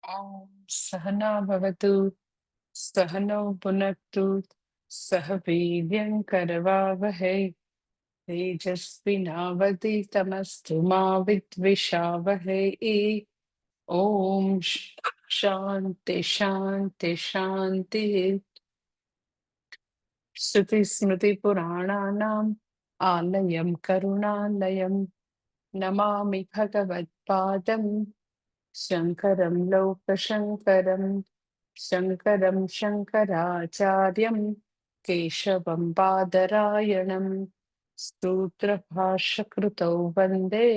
सहना भवतु सहनौ पुनक्तु सह वीर्यं करवावहै तेजस्विनावतीतमस्तु मा विद्विषावहै। शान्ति शान्ति शान्ति। श्रुतिस्मृतिपुराणानाम् आलयं करुणालयं नमामि भगवत्पादं शङ्करं लोकशङ्करम्। शङ्करं शङ्कराचार्यं केशवं बादरायणं सूत्रभाष्यकृतौ वन्दे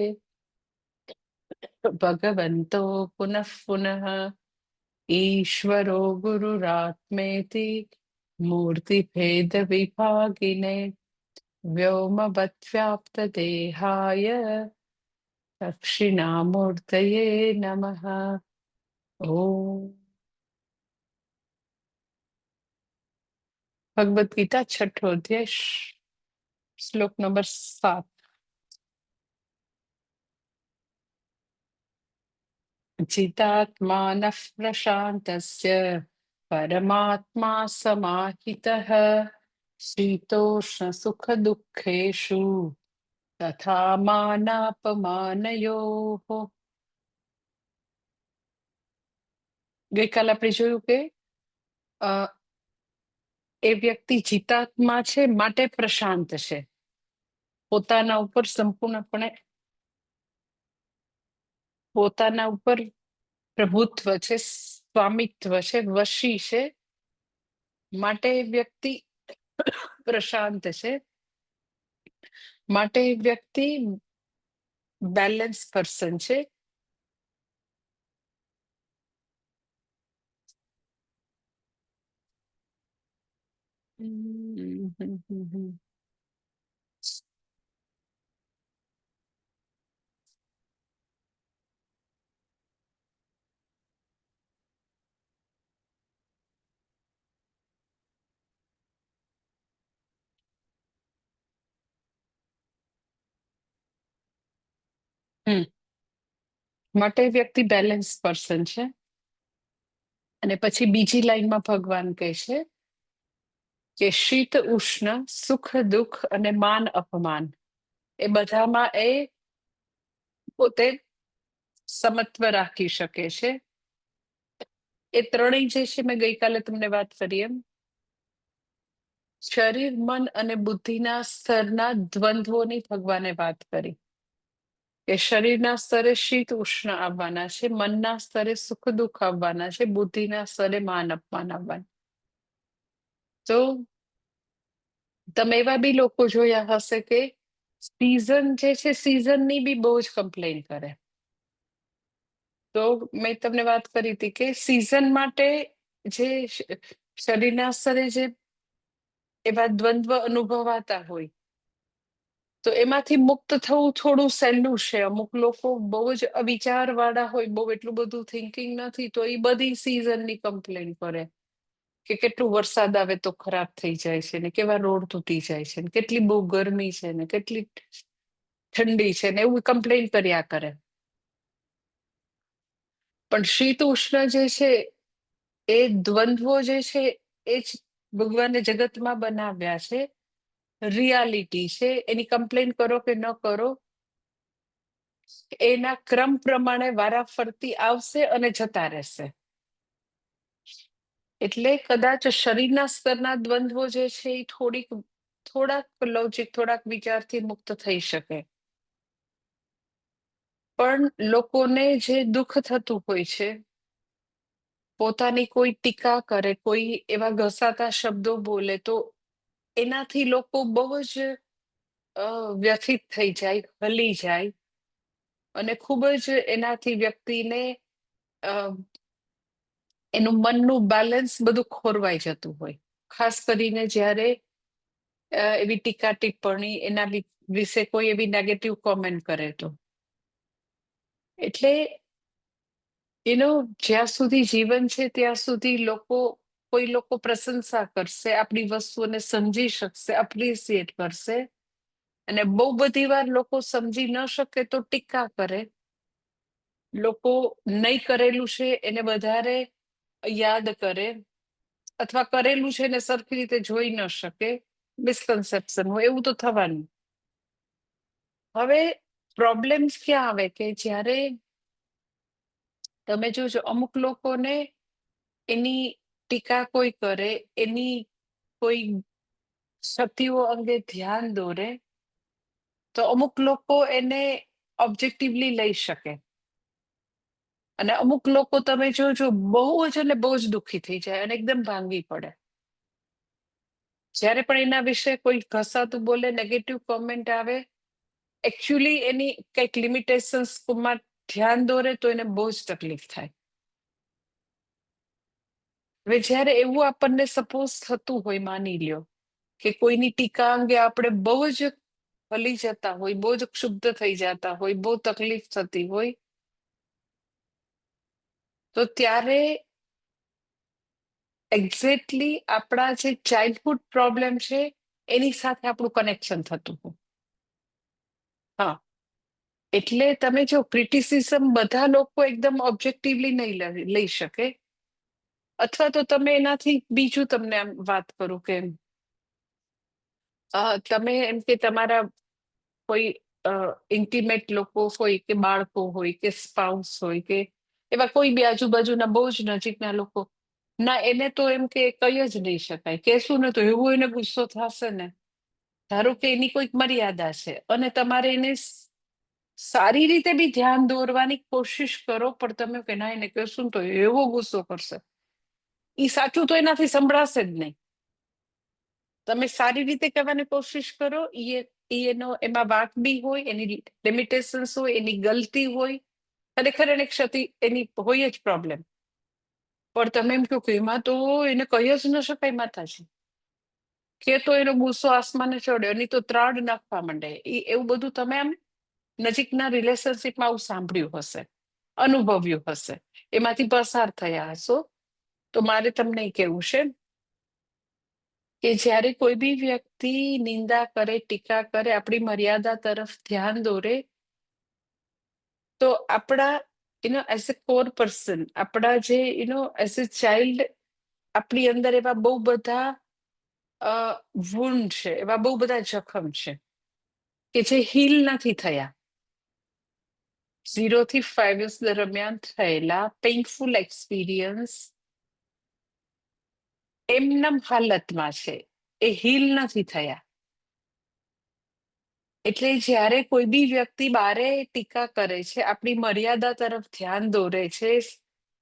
भगवन्तो पुनः पुनः। ईश्वरो गुरुरात्मेति मूर्तिभेदविभागिने व्योमवद्व्याप्तदेहाय दक्षिणामूर्तये नमः। ॐ भगवद गीता छठो अध्याय श्लोक नंबर 7। जितात्मानः प्रशान्तस्य परमात्मा समाहितः शीतोष्णसुखदुःखेषु तथा मानापमानयोः। ગઈકાલે આપણે જોયું કે એ વ્યક્તિ જીતાત્મા છે માટે પ્રશાંત છે, પોતાના ઉપર સંપૂર્ણપણે પોતાના ઉપર પ્રભુત્વ છે, સ્વામિત્વ છે, વશી છે, માટે વ્યક્તિ પ્રશાંત છે, માટે વ્યક્તિ બેલેન્સ પર્સન છે. માટે વ્યક્તિ બેલેન્સ પર્સન છે. અને પછી બીજી લાઈનમાં ભગવાન કહે છે કે શીત ઉષ્ણ સુખ દુઃખ અને માન અપમાન એ બધામાં એ પોતે સમત્વ રાખી શકે છે. એ ત્રણેય જે છે, મેં ગઈકાલે તમને વાત કરી એમ શરીર મન અને બુદ્ધિના સ્તરના દ્વંદ્વોની ભગવાને વાત કરી કે શરીરના સ્તરે શીત ઉષ્ણ આવવાના છે, મનના સ્તરે સુખ દુઃખ આવવાના છે, બુદ્ધિના સ્તરે માન અપમાન આવવાના. તો તમે એવા બી લોકો જોયા હશે કે સિઝન જે છે સિઝનની બી બહુ જ કમ્પ્લેન કરે. તો મેં તમને વાત કરી હતી કે સિઝન માટે જે શરીરના સ્તરે જે એવા દ્વંદ્વ અનુભવાતા હોય તો એમાંથી મુક્ત થવું થોડું સહેલું છે. અમુક લોકો બહુ જ અવિચાર વાળા હોય, બહુ એટલું બધું થિંકિંગ નથી, તો એ બધી સિઝનની કમ્પ્લેન કરે કે કેટલું વરસાદ આવે તો ખરાબ થઈ જાય છે ને, કેવા રોડ તૂટી જાય છે ને, કેટલી બહુ ગરમી છે ને, કેટલી ઠંડી છે ને, એવું કમ્પ્લેન કર્યા કરે. પણ શીત ઉષ્ણ જે છે એ દ્વંદ્વો જે છે એ જ ભગવાને જગતમાં બનાવ્યા છે, રિયાલિટી છે. એની કમ્પ્લેન કરો કે ન કરો, એના ક્રમ પ્રમાણે વારાફરતી આવશે અને જતા રહેશે. એટલે કદાચ શરીરના સ્તરના દ્વંદ્વો જે છે એ થોડાક લોજિક, થોડાક વિચારથી મુક્ત થઈ શકે. પણ લોકોને જે દુઃખ થતું હોય છે, પોતાની કોઈ ટીકા કરે, કોઈ એવા ઘસાતા શબ્દો બોલે, તો એનાથી લોકો બહુ જ વ્યથિત થઈ જાય, હલી જાય અને ખૂબ જ એનાથી વ્યક્તિને એનું મનનું બેલેન્સ બધું ખોરવાઈ જતું હોય. ખાસ કરીને જ્યારે એવી ટીકા ટિપ્પણી એના વિશે કોઈ એવી નેગેટિવ કોમેન્ટ કરે તો. એટલે જ્યાં સુધી જીવન છે ત્યાં સુધી કોઈ લોકો પ્રશંસા કરશે, આપણી વસ્તુઓને સમજી શકશે, એપ્રિશિએટ કરશે, અને બહુ બધી વાર લોકો સમજી ન શકે તો ટીકા કરે. લોકો નહીં કરેલું છે એને વધારે યાદ કરે, અથવા કરેલું છે એને સરખી રીતે જોઈ ન શકે, મિસકન્સેપ્શન હોય, એવું તો થવાનું. હવે પ્રોબ્લેમ્સ ક્યાં આવે કે જ્યારે તમે જોજો અમુક લોકોને એની ટીકા કોઈ કરે, એની કોઈ ક્ષતિઓ અંગે ધ્યાન દોરે, તો અમુક લોકો એને ઓબ્જેક્ટિવલી લઈ શકે, અને અમુક લોકો તમે જોજો બહુ જ એટલે બહુ જ દુઃખી થઈ જાય અને એકદમ ભાંગી પડે જ્યારે પણ એના વિશે કોઈ ઘસાતું બોલે, નેગેટિવ કોમેન્ટ આવે. એકચ્યુઅલી એની કંઈક લિમિટેશન્સ માં ધ્યાન દોરે તો એને બહુ જ તકલીફ થાય. હવે જ્યારે એવું આપણને સપોઝ થતું હોય, માની લ્યો કે કોઈની ટીકા અંગે આપણે બહુ જ હલી જતા હોય, બહુ જ ક્ષુબ્ધ થઈ જતા હોય, બહુ તકલીફ થતી હોય, તો ત્યારે એક્ઝેક્ટલી આપણા જે ચાઇલ્ડહુડ પ્રોબ્લેમ છે એની સાથે આપણું કનેક્શન થતું હોય. હા, એટલે તમે જો ક્રિટિસિઝમ બધા લોકો એકદમ ઓબ્જેક્ટિવલી નહીં લઈ શકે, અથવા તો તમે એનાથી બીજું તમને આમ વાત કરું કે તમે એમ કે તમારા કોઈ ઇન્ટિમેટ લોકો હોય, કે બાળકો હોય, કે સ્પાઉસ હોય, કે એવા કોઈ બી આજુબાજુના બહુ જ નજીકના લોકો, ના એને તો એમ કે કઈ જ નહીં શકાય, કેશું ને તો એવું એને ગુસ્સો થશે ને. ધારો કે એની કોઈક મર્યાદા છે અને તમારે એને સારી રીતે બી ધ્યાન દોરવાની કોશિશ કરો, પણ તમે કે ના એને કહેશું ને તો એવો ગુસ્સો કરશે, એ સાચું તો એનાથી સંભળાશે જ નહીં. તમે સારી રીતે કહેવાની કોશિશ કરો, એનો એમાં વાંક બી હોય, એની લિમિટેશન્સ હોય, એની ગલતી હોય, ખરેખર એને ક્ષતિ એની હોય જ પ્રોબ્લેમ, પણ તમે એમ કહો કે એમાં તો એને કહી જ ન શકાય માતાજી, કે તો એનો ગુસ્સો આસમાને ચડ્યો, એની તો ત્રાડ નાખવા માંડે, એવું બધું તમે આમ નજીકના રિલેશનશીપમાં આવું સાંભળ્યું હશે, અનુભવ્યું હશે, એમાંથી પસાર થયા હશો. તો મારે તમને એ કહેવું છે કે જ્યારે કોઈ બી વ્યક્તિ નિંદા કરે, ટીકા કરે, આપણી મર્યાદા તરફ ધ્યાન દોરે, તો આપણા એઝ અ કોર પર્સન, આપણા જે એઝ અ ચાઇલ્ડ, આપણી અંદર એવા બહુ બધા વુન્ડ છે, એવા બહુ બધા જખમ છે કે જે હીલ નથી થયા. 0 થી 5 years દરમિયાન થયેલા પેઇનફુલ એક્સપિરિયન્સ એમનેમ હાલતમાં છે, એ હીલ નથી થયા. એટલે જ્યારે કોઈ બી વ્યક્તિ બારે ટીકા કરે છે, આપણી મર્યાદા તરફ ધ્યાન દોરે છે,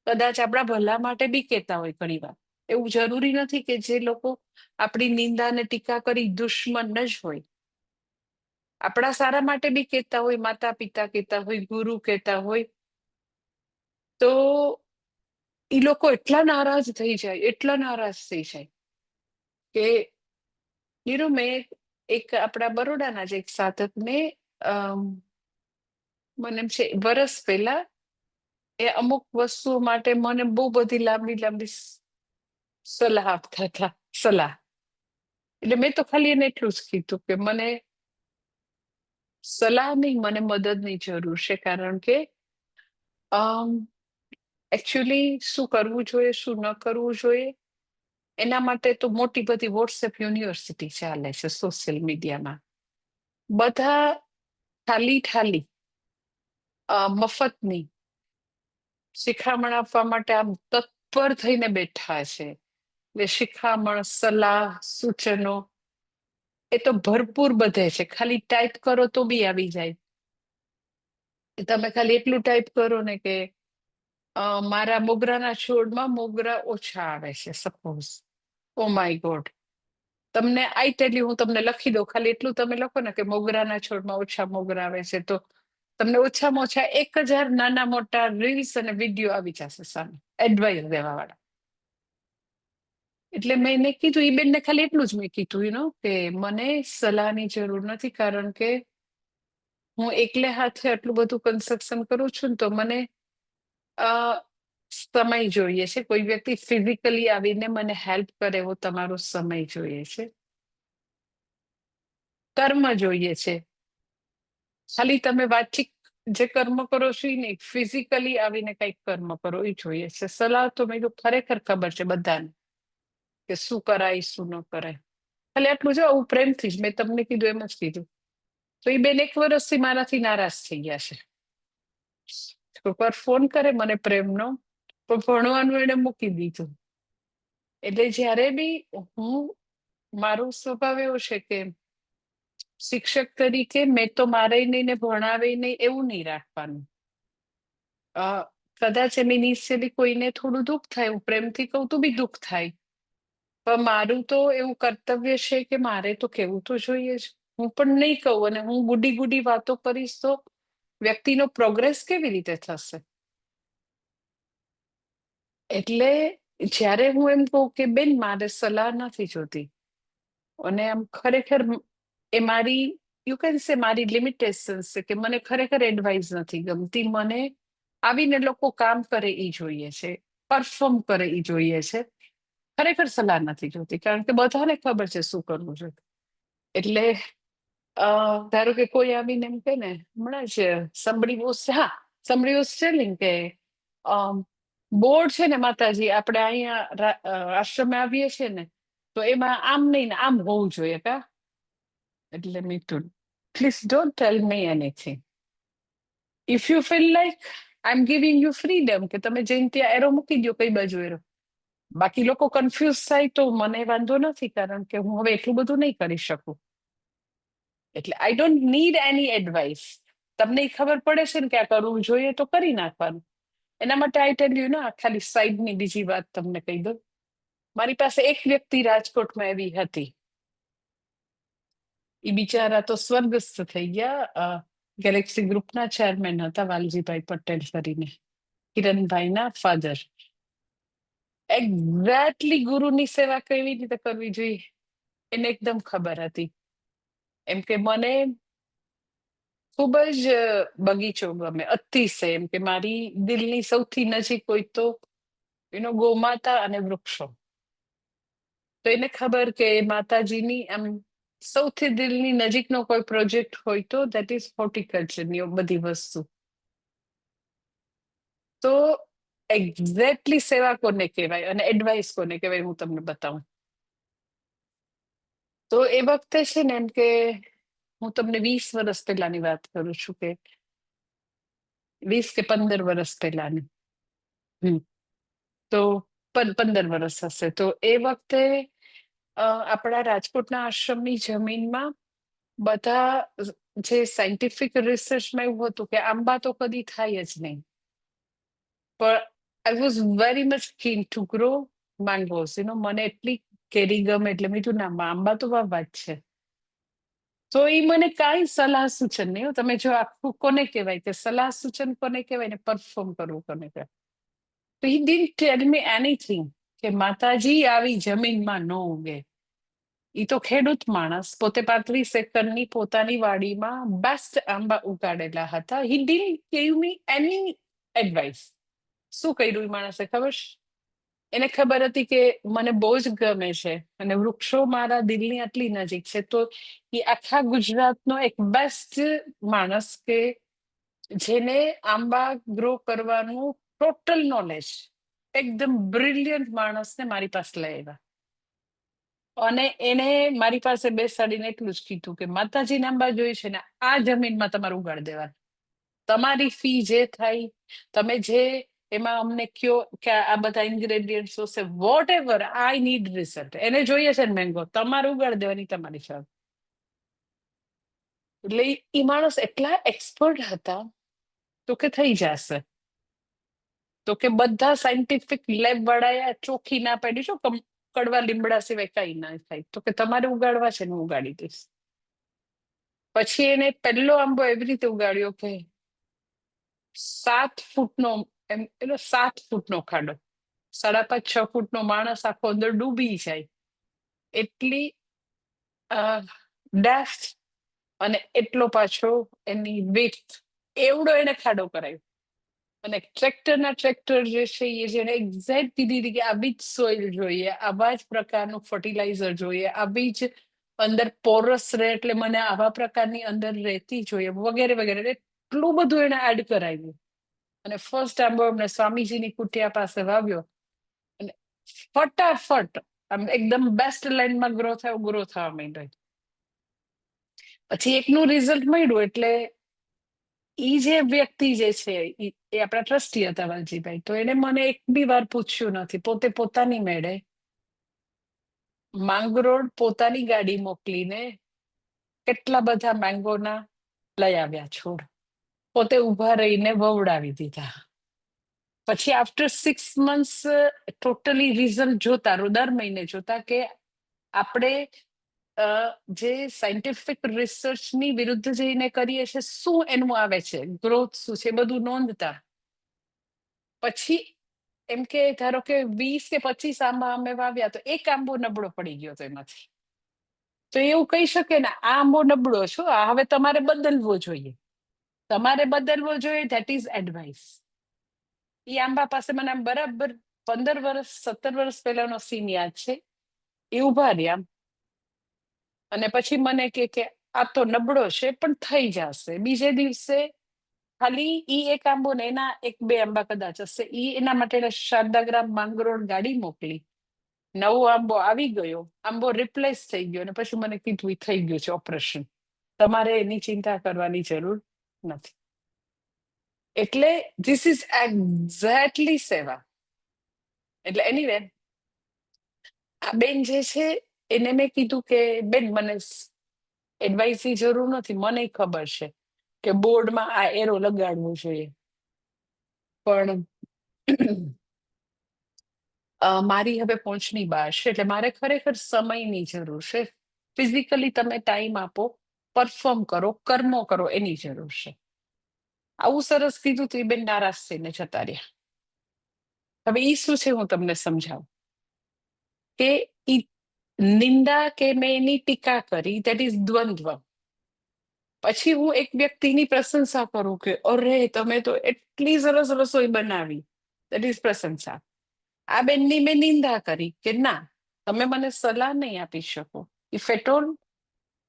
કદાચ આપણા ભલા માટે બી કહેતા હોય ઘણી વાર, એવું જરૂરી નથી કે જે લોકો આપણી નિંદા અને ટીકા કરી દુશ્મન જ હોય, આપણા સારા માટે બી કહેતા હોય, માતા પિતા કહેતા હોય, ગુરુ કહેતા હોય, તો એ લોકો એટલા નારાજ થઈ જાય, એટલા નારાજ થઈ જાય કે મેં એક આપણા બરોડાના જ એક સાધકને મને એમ છે વરસ પહેલા એ અમુક વસ્તુઓ માટે મને બહુ બધી લાંબી લાંબી સલાહ આપતા હતા, સલાહ. એટલે મેં તો ખાલી એને એટલું જ કીધું કે મને સલાહ નહીં, મને મદદની જરૂર છે, કારણ કે એકચ્યુઅલી શું કરવું જોઈએ, શું ન કરવું જોઈએ, એના માટે તો મોટી બધી વોટ્સએપ યુનિવર્સિટી ચાલે છે સોશિયલ મીડિયામાં. બધા ઠાલી ઠાલી મફતની શિખામણ આપવા માટે આમ તત્પર થઈને બેઠા છે. શિખામણ, સલાહ, સૂચનો એ તો ભરપૂર બધે છે, ખાલી ટાઈપ કરો તો બી આવી જાય. તમે ખાલી એટલું ટાઈપ કરો ને કે મારા મોગરાના છોડમાં મોગરા ઓછા આવે છે, સપોઝ, ઓ માય ગોડ, તમને આઈ ટેલ યુ, હું તમને લખી દઉં, ખાલી એટલું તમે લખો ને કે મોગરાના છોડમાં ઓછા મોગરા આવે છે, તો તમને ઓછામાં ઓછા 1000 નાના મોટા રીલ્સ અને વિડીયો આવી જશે સામે, એડવાઇસ દેવા વાળા. એટલે મેં એને કીધું, એ બેનને ખાલી એટલું જ મેં કીધું કે મને સલાહની જરૂર નથી, કારણ કે હું એકલે હાથે આટલું બધું કન્સ્ટ્રક્શન કરું છું ને, તો મને સમય જોઈએ છે, કોઈ વ્યક્તિ ફિઝિકલી આવીને મને હેલ્પ કરે એવો તમારો સમય જોઈએ છે, કર્મ જોઈએ છે. ખાલી તમે વાતચીત જે કર્મ કરો છો એ નહીં, ફિઝિકલી આવીને કંઈક કર્મ કરો એ જોઈએ છે. સલાહ તો મેં કીધું ખરેખર ખબર છે બધાને કે શું કરાય શું ન કરાય. ખાલી આટલું જો હું પ્રેમથી જ મેં તમને કીધું એમ જ કીધું. તો એ બેન 1 વર્ષથી મારાથી નારાજ થઈ ગયા છે. કોઈક વાર ફોન કરે મને પ્રેમનો, પણ ભણવાનું એને મૂકી દીધું. એટલે જ્યારે બી હું, મારો સ્વભાવ એવો છે કે શિક્ષક તરીકે મેં તો મારે નહીં ને ભણાવે નહીં એવું નહીં રાખવાનું. કદાચ એમ ઇનિશિયલી કોઈને થોડું દુઃખ થાય, હું પ્રેમથી કહું તો બી દુઃખ થાય, પણ મારું તો એવું કર્તવ્ય છે કે મારે તો કેવું તો જોઈએ જ. હું પણ નહીં કહું અને હું ગુડી ગુડી વાતો કરીશ તો વ્યક્તિનો પ્રોગ્રેસ કેવી રીતે થશે? એટલે જ્યારે હું એમ કહું કે બેન મારે સલાહ નથી જોતી, અને આમ ખરેખર એ મારી, યુ કેન સે મારી લિમિટેશન છે કે મને ખરેખર એડવાઇસ નથી ગમતી. મને આવીને લોકો કામ કરે એ જોઈએ છે, પરફોર્મ કરે એ જોઈએ છે. ખરેખર સલાહ નથી જોતી, કારણ કે બધાને ખબર છે શું કરવું છે. એટલે ધારો કે કોઈ આવીને એમ કે ને, હમણાં જ somebody was, હા, somebody was telling કે બોર્ડ છે ને માતાજી, આપણે અહીંયા આશ્રમે આવીએ છીએ ને તો એમાં આમ નહીં ને આમ હોવું જોઈએ કા. એટલે મીઠું, please don't tell me anything. If you feel like I am giving you freedom કે તમે જઈને ત્યાં એરો મૂકી દો કઈ બાજુ એરો. બાકી લોકો કન્ફ્યુઝ થાય તો મને વાંધો નથી, કારણ કે હું હવે એટલું બધું નહીં કરી શકું. એટલે I don't need any advice. તમને ખબર પડે છે ને કે આ કરવું જોઈએ તો કરી નાખવાનું. એના માટે આઈ ટેલ યુ ના, ખાલી સાઈડની બીજી વાત તમને કહી દઉં. મારી પાસે એક વ્યક્તિ રાજકોટમાં એવી હતી, એ બિચારા તો સ્વર્ગસ્થ થઈ ગયા. ગેલેક્સી ગ્રુપના ચેરમેન હતા, વાલજીભાઈ પટેલ કરીને, કિરણભાઈના ફાધર. એક્ઝેક્ટલી ગુરુની સેવા કેવી રીતે કરવી જોઈએ એને એકદમ ખબર હતી. એમ કે મને ખૂબ જ બગીચો ગમે, અતિશય. એમ કે મારી દિલની સૌથી નજીક હોય તો એનો ગોમાતા અને વૃક્ષો. તો એને ખબર કે માતાજીની આમ સૌથી દિલની નજીકનો કોઈ પ્રોજેક્ટ હોય તો દેટ ઇઝ હોર્ટિકલ્ચરની બધી વસ્તુ. તો એક્ઝેક્ટલી સેવા કોને કહેવાય અને એડવાઇસ કોને કહેવાય હું તમને બતાવું. તો એ વખતે છે ને, એમ કે હું તમને 20 વર્ષ પહેલાની વાત કરું છું, કે 20 કે 15 વર્ષ પહેલાની. તો 15 વર્ષ હશે. તો એ વખતે આપણા રાજકોટના આશ્રમની જમીનમાં બધા જે સાયન્ટિફિક રિસર્ચમાં એવું હતું કે આંબા તો કદી થાય જ નહીં, પણ I was very much keen two grow mangoes. મને એટલી કેરી ગમે એટલે મેં કીધું ના, આંબા તો વાવવા જ છે. તો એ મને કાંઈ સલાહ સૂચન નહીં. તમે જો આખું કોને કહેવાય કે સલાહ સૂચન કોને કહેવાય ને પરફોર્મ કરવું કોને કહેવાય. તો હી ડિડન્ટ ટેલ મી એનીથિંગ કે માતાજી આવી જમીનમાં ન ઉગે. એ તો ખેડૂત માણસ પોતે 35 એકરની પોતાની વાડીમાં બેસ્ટ આંબા ઉગાડેલા હતા. He didn't give me any advice. શું કર્યું એ માણસે ખબર છે? એને ખબર હતી કે મને બહુ જ ગમે છે અને વૃક્ષો મારા દિલની આટલી નજીક છે, તો એ આખા ગુજરાતનો એક બેસ્ટ માણસ કે જેને આંબા ગ્રો કરવાનું ટોટલ નોલેજ, એકદમ બ્રિલિયન્ટ માણસને મારી પાસે લઈ આવ્યા. અને એને મારી પાસે બેસાડીને એટલું જ કીધું કે માતાજીને આંબા જોઈ છે ને આ જમીનમાં તમારે ઉગાડી દેવા. તમારી ફી જે થાય, તમે જે એમાં અમને કયો કે આ બધા ઇન્ગ્રેડિયન્ટ્સ હશે, whatever, I need result. એને જોઈએ છે ને મેંગો, તમારે ઉગાડી દેવાની તમારી સામે. એટલે એ માણસ એટલા એક્સપર્ટ હતા. તો કે થઈ જશે, તો કે બધા સાયન્ટિફિક લેબ વાળાએ ચોખ્ખી ના પાડી, શું કડવા લીમડા સિવાય કઈ ના થાય. તો કે તમારે ઉગાડવા છે ને હું ઉગાડી દઈશ. પછી એને પહેલો આંબો એવી રીતે ઉગાડ્યો કે 7 ફૂટનો, એમ એનો 7 ફૂટનો ખાડો, 5.5-6 ફૂટનો માણસ આખો અંદર ડૂબી જાય એટલી ડેપ્થ, અને એટલો પાછો એની વિડ્થ, એવડો એને ખાડો કરાયો. અને ટ્રેક્ટર જે છે એ જેને એક્ઝેક્ટ કીધી હતી કે આવી જ સોઇલ જોઈએ, આવા જ પ્રકારનું ફર્ટિલાઇઝર જોઈએ, આવી જ અંદર પોરસ રહે એટલે મને આવા પ્રકારની અંદર રહેતી જોઈએ, વગેરે વગેરે. એટલું બધું એને એડ કરાવ્યું. અને ફર્સ્ટ આંબો અમને સ્વામીજીની કુટિયા પાસે વાવ્યો અને ફટાફટ આમ એકદમ બેસ્ટ લાઈનમાં ગ્રો થવા માંડ્યો. પછી એકનું રિઝલ્ટ મળ્યું એટલે ઈ જે વ્યક્તિ જે છે એ આપણા ટ્રસ્ટી હતા વાલજીભાઈ, તો એને મને એક બી વાર પૂછ્યું નથી. પોતે પોતાની મેળે માંગરોળ પોતાની ગાડી મોકલીને કેટલા બધા મેંગોના લઈ આવ્યા છોડ, પોતે ઉભા રહીને વવડાવી દીધા. પછી આફ્ટર 6 months ટોટલી રિઝલ્ટ જોતા, દર મહિને જોતા કે આપણે જે સાયન્ટિફિક રિસર્ચની વિરુદ્ધ જઈને કરીએ છીએ શું એનું આવે છે, ગ્રોથ શું છે, બધું નોંધતા. પછી એમ કે ધારો કે 20 કે 25 આંબા અમે વાવ્યા તો એક આંબો નબળો પડી ગયો તો એમાંથી. તો એવું કહી શકે ને આ આંબો નબળો છો, આ હવે તમારે બદલવો જોઈએ. તમારે બદલવો જોઈએ, ધેટ ઇઝ એડવાઇસ. એ આંબા પાસે મને આમ બરાબર 15 વર્ષ 17 વર્ષ પહેલાનો સીન યાદ છે. એ ઉભા રહ્યા અને પછી મને કે આ તો નબળો છે પણ થઈ જશે. બીજે દિવસે ખાલી ઈ એક આંબો ને એના 1-2 આંબા કદાચ હશે, ઈ એના માટે શારદાગ્રામ માંગરોળ ગાડી મોકલી, નવો આંબો આવી ગયો, આંબો રિપ્લેસ થઈ ગયો અને પછી મને કીધું થઈ ગયું છે ઓપરેશન, તમારે એની ચિંતા કરવાની જરૂર નથી. એટલે ધીસ ઇઝ એક્ઝેક્ટલી સેવા. એટલે એનીવે આ બેન જે છે એને મેં કીધું કે બેન મને એડવાઇસની જરૂર નથી, મને ખબર છે કે બોર્ડમાં આ એરો લગાડવો જોઈએ, પણ મારી હવે પહોંચની બહાર છે, એટલે મારે ખરેખર સમયની જરૂર છે. ફિઝિકલી તમે ટાઈમ આપો, પરફોર્મ કરો, કર્મો કરો, એની જરૂર છે. આવું સરસ કીધું તો એ બેન નારાજ થઈને જતા રહ્યા. હવે ઈ શું છે હું તમને સમજાવું કે ઈ નિંદા કે મેં એની ટીકા કરી, દેટ ઇઝ દ્વંદ્વ. પછી હું એક વ્યક્તિની પ્રશંસા કરું કે અરે તમે તો એટલી સરસ રસોઈ બનાવી, દેટ ઇઝ પ્રશંસા. આ બેનની મેં નિંદા કરી કે ના, તમે મને સલાહ નહીં આપી શકો. ઇફ એટ ઓલ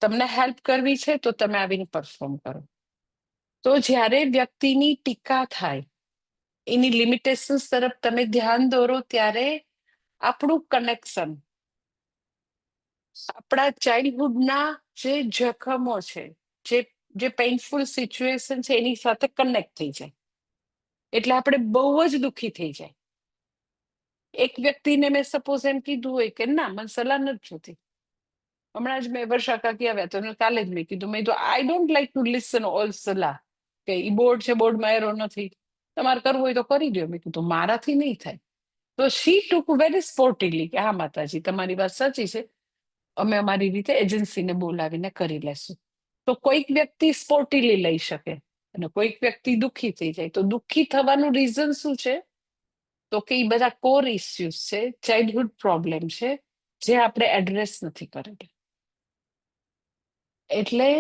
તમને હેલ્પ કરવી છે તો તમે આવીને પરફોર્મ કરો. તો જ્યારે વ્યક્તિની ટીકા થાય, એની લિમિટેશન્સ તરફ તમે ધ્યાન દોરો, ત્યારે આપણું કનેક્શન આપણા ચાઇલ્ડહુડના જે જખમો છે, જે પેઇનફુલ સિચ્યુએશન છે એની સાથે કનેક્ટ થઈ જાય. એટલે આપણે બહુ જ દુઃખી થઈ જાય. એક વ્યક્તિને મેં સપોઝ એમ કીધું હોય કે ના મને સલાહ નથી જોતી, હમણાં જ મેં વર્ષા કાકી આવ્યા તો કાલે જ મેં કીધું, મેં તો I don't like to listen all સલાહ, કે ઈ બોર્ડ છે, બોર્ડમાં એરો નથી, તમારે કરવું હોય તો કરી દો. મેં કીધું મારાથી નહીં થાય. તો શી ટુક વેરી સ્પોર્ટિવલી કે હા માતાજી તમારી વાત સાચી છે, અમે અમારી રીતે એજન્સીને બોલાવીને કરી લેશું. તો કોઈક વ્યક્તિ સ્પોર્ટિવલી લઈ શકે અને કોઈક વ્યક્તિ દુઃખી થઈ જાય. તો દુઃખી થવાનું રીઝન શું છે? તો કે એ બધા કોર ઇસ્યુઝ છે, ચાઇલ્ડહુડ પ્રોબ્લેમ છે, જે આપણે એડ્રેસ નથી કરેલા. એટલે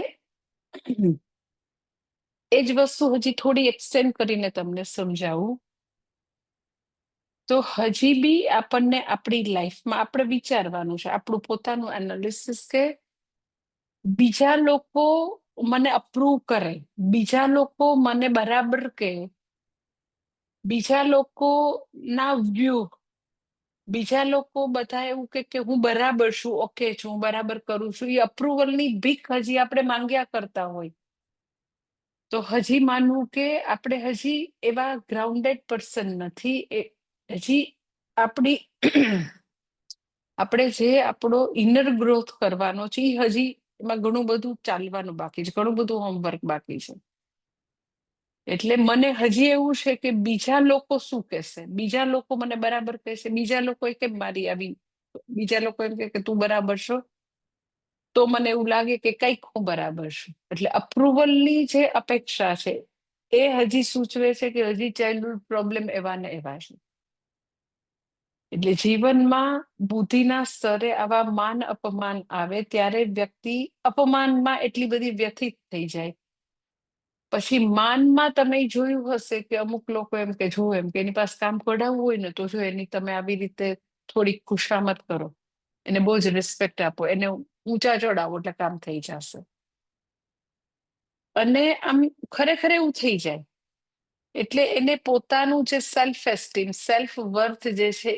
એ જ વસ્તુ હજી થોડી એક્સટેન્ડ કરીને તમને સમજાવું તો હજી બી આપણને આપણી લાઈફમાં આપણે વિચારવાનું છે, આપણું પોતાનું એનાલિસિસ, કે બીજા લોકો મને અપ્રૂવ કરે, બીજા લોકો મને બરાબર કે, બીજા લોકો ના વ્યૂ, બીજા લોકો બધા એવું કે હું બરાબર છું, ઓકે છું, હું બરાબર કરું છું, એ અપ્રુવલની ભીખ હજી આપણે માંગ્યા કરતા હોય તો હજી માનવું કે આપણે હજી એવા ગ્રાઉન્ડેડ પર્સન નથી. હજી આપણી આપણે જે આપણો ઇનર ગ્રોથ કરવાનો છે એ હજી એમાં ઘણું બધું ચાલવાનું બાકી છે, ઘણું બધું હોમવર્ક બાકી છે. એટલે મને હજી એવું છે કે બીજા લોકો શું કહેશે, બીજા લોકો મને બરાબર કહેશે, બીજા લોકો કેમ મારી આવી, બીજા લોકો એમ કે તું બરાબર છો, તો મને એવું લાગે કે કંઈક હું બરાબર છું. એટલે અપ્રુવલની જે અપેક્ષા છે એ હજી સૂચવે છે કે હજી ચાઇલ્ડહુડ પ્રોબ્લેમ એવા ને એવા છે. એટલે જીવનમાં બુદ્ધિના સ્તરે આવા માન અપમાન આવે ત્યારે વ્યક્તિ અપમાનમાં એટલી બધી વ્યથિત થઈ જાય. પછી માનમાં તમે જોયું હશે કે અમુક લોકો એમ કે જો એમ કે એની પાસે કામ કઢાવવું હોય ને તો જો એની તમે આવી રીતે થોડીક ખુશામત કરો, એને બહુ જ રિસ્પેક્ટ આપો, એને ઊંચા ચડાવો એટલે કામ થઈ જશે. અને આમ ખરેખર એવું થઈ જાય. એટલે એને પોતાનું જે સેલ્ફ એસ્ટીમ, સેલ્ફ વર્થ જે છે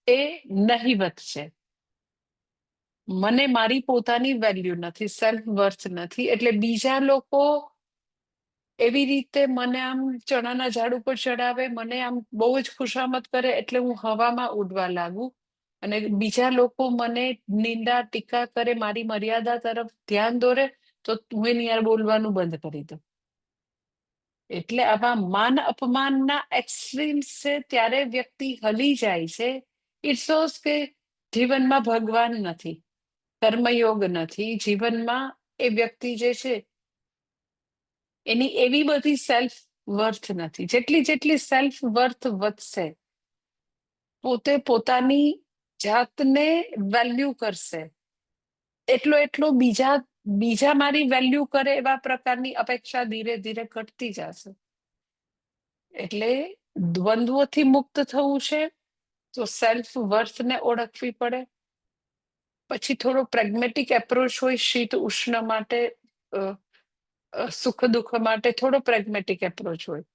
એ નહિવત છે. મને મારી પોતાની વેલ્યુ નથી, સેલ્ફ વર્થ નથી. એટલે બીજા લોકો એવી રીતે મને આમ ચણાના ઝાડ ઉપર ચડાવે, મને આમ બહુ જ ખુશામત કરે, એટલે હું હવામાં ઉડવા લાગુ. અને બીજા લોકો મને નિંદા ટીકા કરે, મારી મર્યાદા તરફ ધ્યાન દોરે, તો હું એની યાર બોલવાનું બંધ કરી દઉં. એટલે આવા માન અપમાનના એક્સ્ટ્રીમ્સ છે, ત્યારે વ્યક્તિ હલી જાય છે. ઇટ્સ શોઝ કે જીવનમાં ભગવાન નથી, કર્મયોગ નથી જીવનમાં. એ વ્યક્તિ જે છે એની એવી બધી સેલ્ફ વર્થ નથી. જેટલી સેલ્ફ વર્થ વધશે, પોતે પોતાની જાતને વેલ્યુ કરશે, એટલો બીજા મારી વેલ્યુ કરે એવા પ્રકારની અપેક્ષા ધીરે ધીરે ઘટતી જશે. એટલે દ્વંદ્વોથી મુક્ત થવું છે તો સેલ્ફ વર્થને ઓળખવી પડે. પછી થોડો પ્રેગ્મેટિક એપ્રોચ હોય, શીત ઉષ્ણ માટે, સુખ દુઃખ માટે થોડો પ્રેગ્મેટિક એપ્રોચ હોય.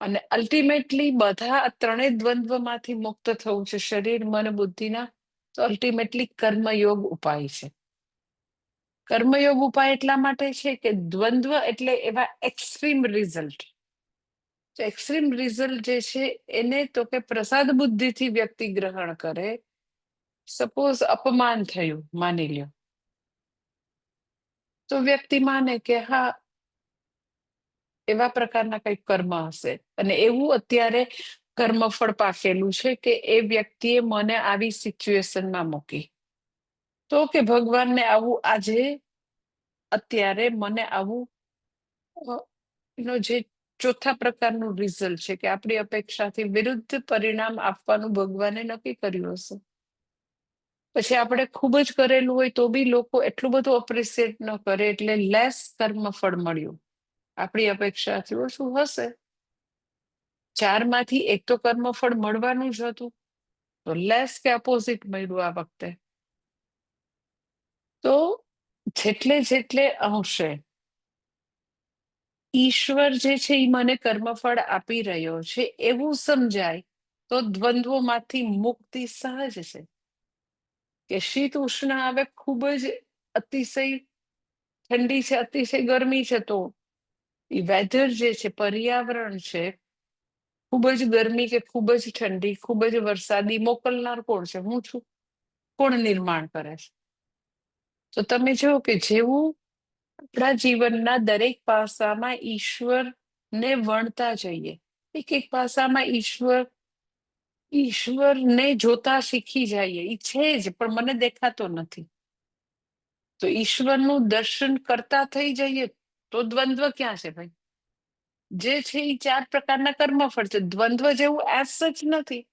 અને અલ્ટિમેટલી બધા ત્રણેય દ્વંદ્વમાંથી મુક્ત થવું છે, શરીર મન બુદ્ધિના, તો અલ્ટિમેટલી કર્મયોગ ઉપાય છે. કર્મયોગ ઉપાય એટલા માટે છે કે દ્વંદ્વ એટલે એવા એક્સ્ટ્રીમ રિઝલ્ટ. એક્સ્ટ્રીમ રિઝલ્ટ જે છે એને તો કે પ્રસાદ બુદ્ધિથી વ્યક્તિ ગ્રહણ કરે. સપોઝ અપમાન થયું માની લ્યો, તો વ્યક્તિ માને કે હા એવા પ્રકારના કંઈક કર્મ હશે, અને એવું અત્યારે કર્મફળ પાકેલું છે કે એ વ્યક્તિએ મને આવી સિચ્યુએશનમાં મૂકી, તો કે ભગવાનને આવું આજે અત્યારે મને આવું નો જે ચોથા પ્રકારનું રિઝલ્ટ છે કે આપણી અપેક્ષાથી વિરુદ્ધ પરિણામ આપવાનું ભગવાને નક્કી કર્યું હશે. પછી આપણે ખૂબ જ કરેલું હોય તો બી લોકો એટલું બધું અપ્રિશિએટ ન કરે, એટલે લેસ કર્મફળ મળ્યું. આપણી અપેક્ષાથી ઓછું હશે. 4માંથી 1 તો કર્મફળ મળવાનું જ હતું, તો લેસ કે અપોઝિટ મળ્યું આ વખતે. તો જેટલે અંશે ઈશ્વર જે છે એ મને કર્મફળ આપી રહ્યો છે એવું સમજાય, તો દ્વંદ્વોમાંથી મુક્તિ સહજ છે. કે શીત ઉષ્ણ આવે, ખૂબ જ અતિશય ઠંડી છે, અતિશય ગરમી છે, તો એ વેધર જે છે, પર્યાવરણ છે, ખૂબ જ ગરમી કે ખૂબ જ ઠંડી, ખૂબ જ વરસાદી, મોકલનાર કોણ છે? હું છું. કોણ નિર્માણ કરે છે? તો તમે જો કે જેવું આપણા જીવનના દરેક પાસામાં ઈશ્વરને વણતા જઈએ, એક પાસામાં ઈશ્વરને જોતા શીખી જઈએ. ઈ છે જ, પણ મને દેખાતો નથી. તો ઈશ્વરનું દર્શન કરતા થઈ જઈએ તો દ્વંદ્વ ક્યાં છે ભાઈ? જે છે એ 4 પ્રકારના કર્મફળ છે. દ્વંદ્વ જેવું એઝ સચ નથી,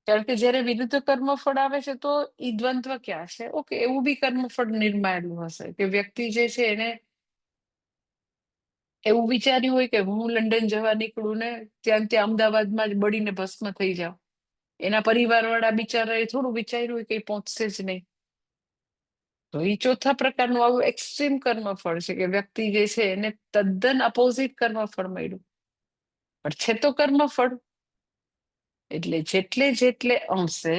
કારણ કે જયારે વિરુદ્ધ કર્મફળ આવે છે તો એ દ્વંદ્વ ક્યાં છે? ઓકે, એવું બી કર્મફળ નિર્માયેલું હશે કે વ્યક્તિ જે છે એને એવું વિચાર્યું હોય કે હું લંડન જવા નીકળું ને ત્યાં અમદાવાદમાં જ બળીને ભસ્મ થઈ જાઉં. એના પરિવાર વાળા બિચારા એ થોડું વિચાર્યું હોય કે પહોંચશે જ નહીં. તો એ ચોથા પ્રકારનું આવું એક્સ્ટ્રીમ કર્મફળ છે કે વ્યક્તિ જે છે એને તદ્દન અપોઝિટ કર્મફળ મળ્યું, પણ છે તો કર્મફળ. એટલે જેટલે અંશે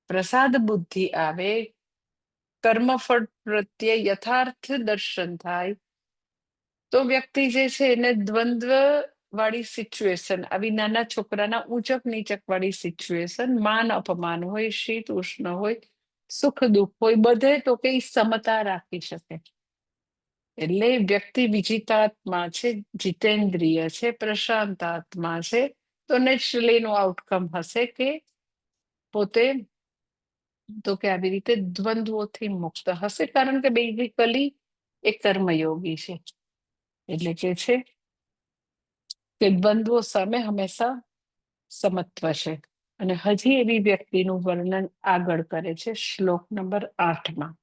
પ્રસાદ બુદ્ધિ આવે, કર્મફળ પ્રત્યે યથાર્થ દર્શન થાય, તો વ્યક્તિ જે છે એને દ્વંદ્વ વાળી સિચ્યુએશન, આવી નાના છોકરાના ઊંચક નીચક વાળી સિચ્યુએશન, માન અપમાન હોય, શીત ઉષ્ણ હોય, સુખ દુઃખ હોય, બધે તો કે સમતા રાખી શકે. એટલે વ્યક્તિ વિજિતાત્મા છે, જીતેન્દ્રિય છે, પ્રશાંત આત્મા છે, તો નેચરલી એનું આઉટકમ હશે કે પોતે તો કે આવી રીતે દ્વંદ્વોથી મુક્ત હશે, કારણ કે બેઝિકલી એ કર્મયોગી છે. એટલે કે છે કે દ્વંદ્વો સામે હંમેશા સમત્વ છે. અને હજી એવી વ્યક્તિનું વર્ણન આગળ કરે છે શ્લોક નંબર 8માં.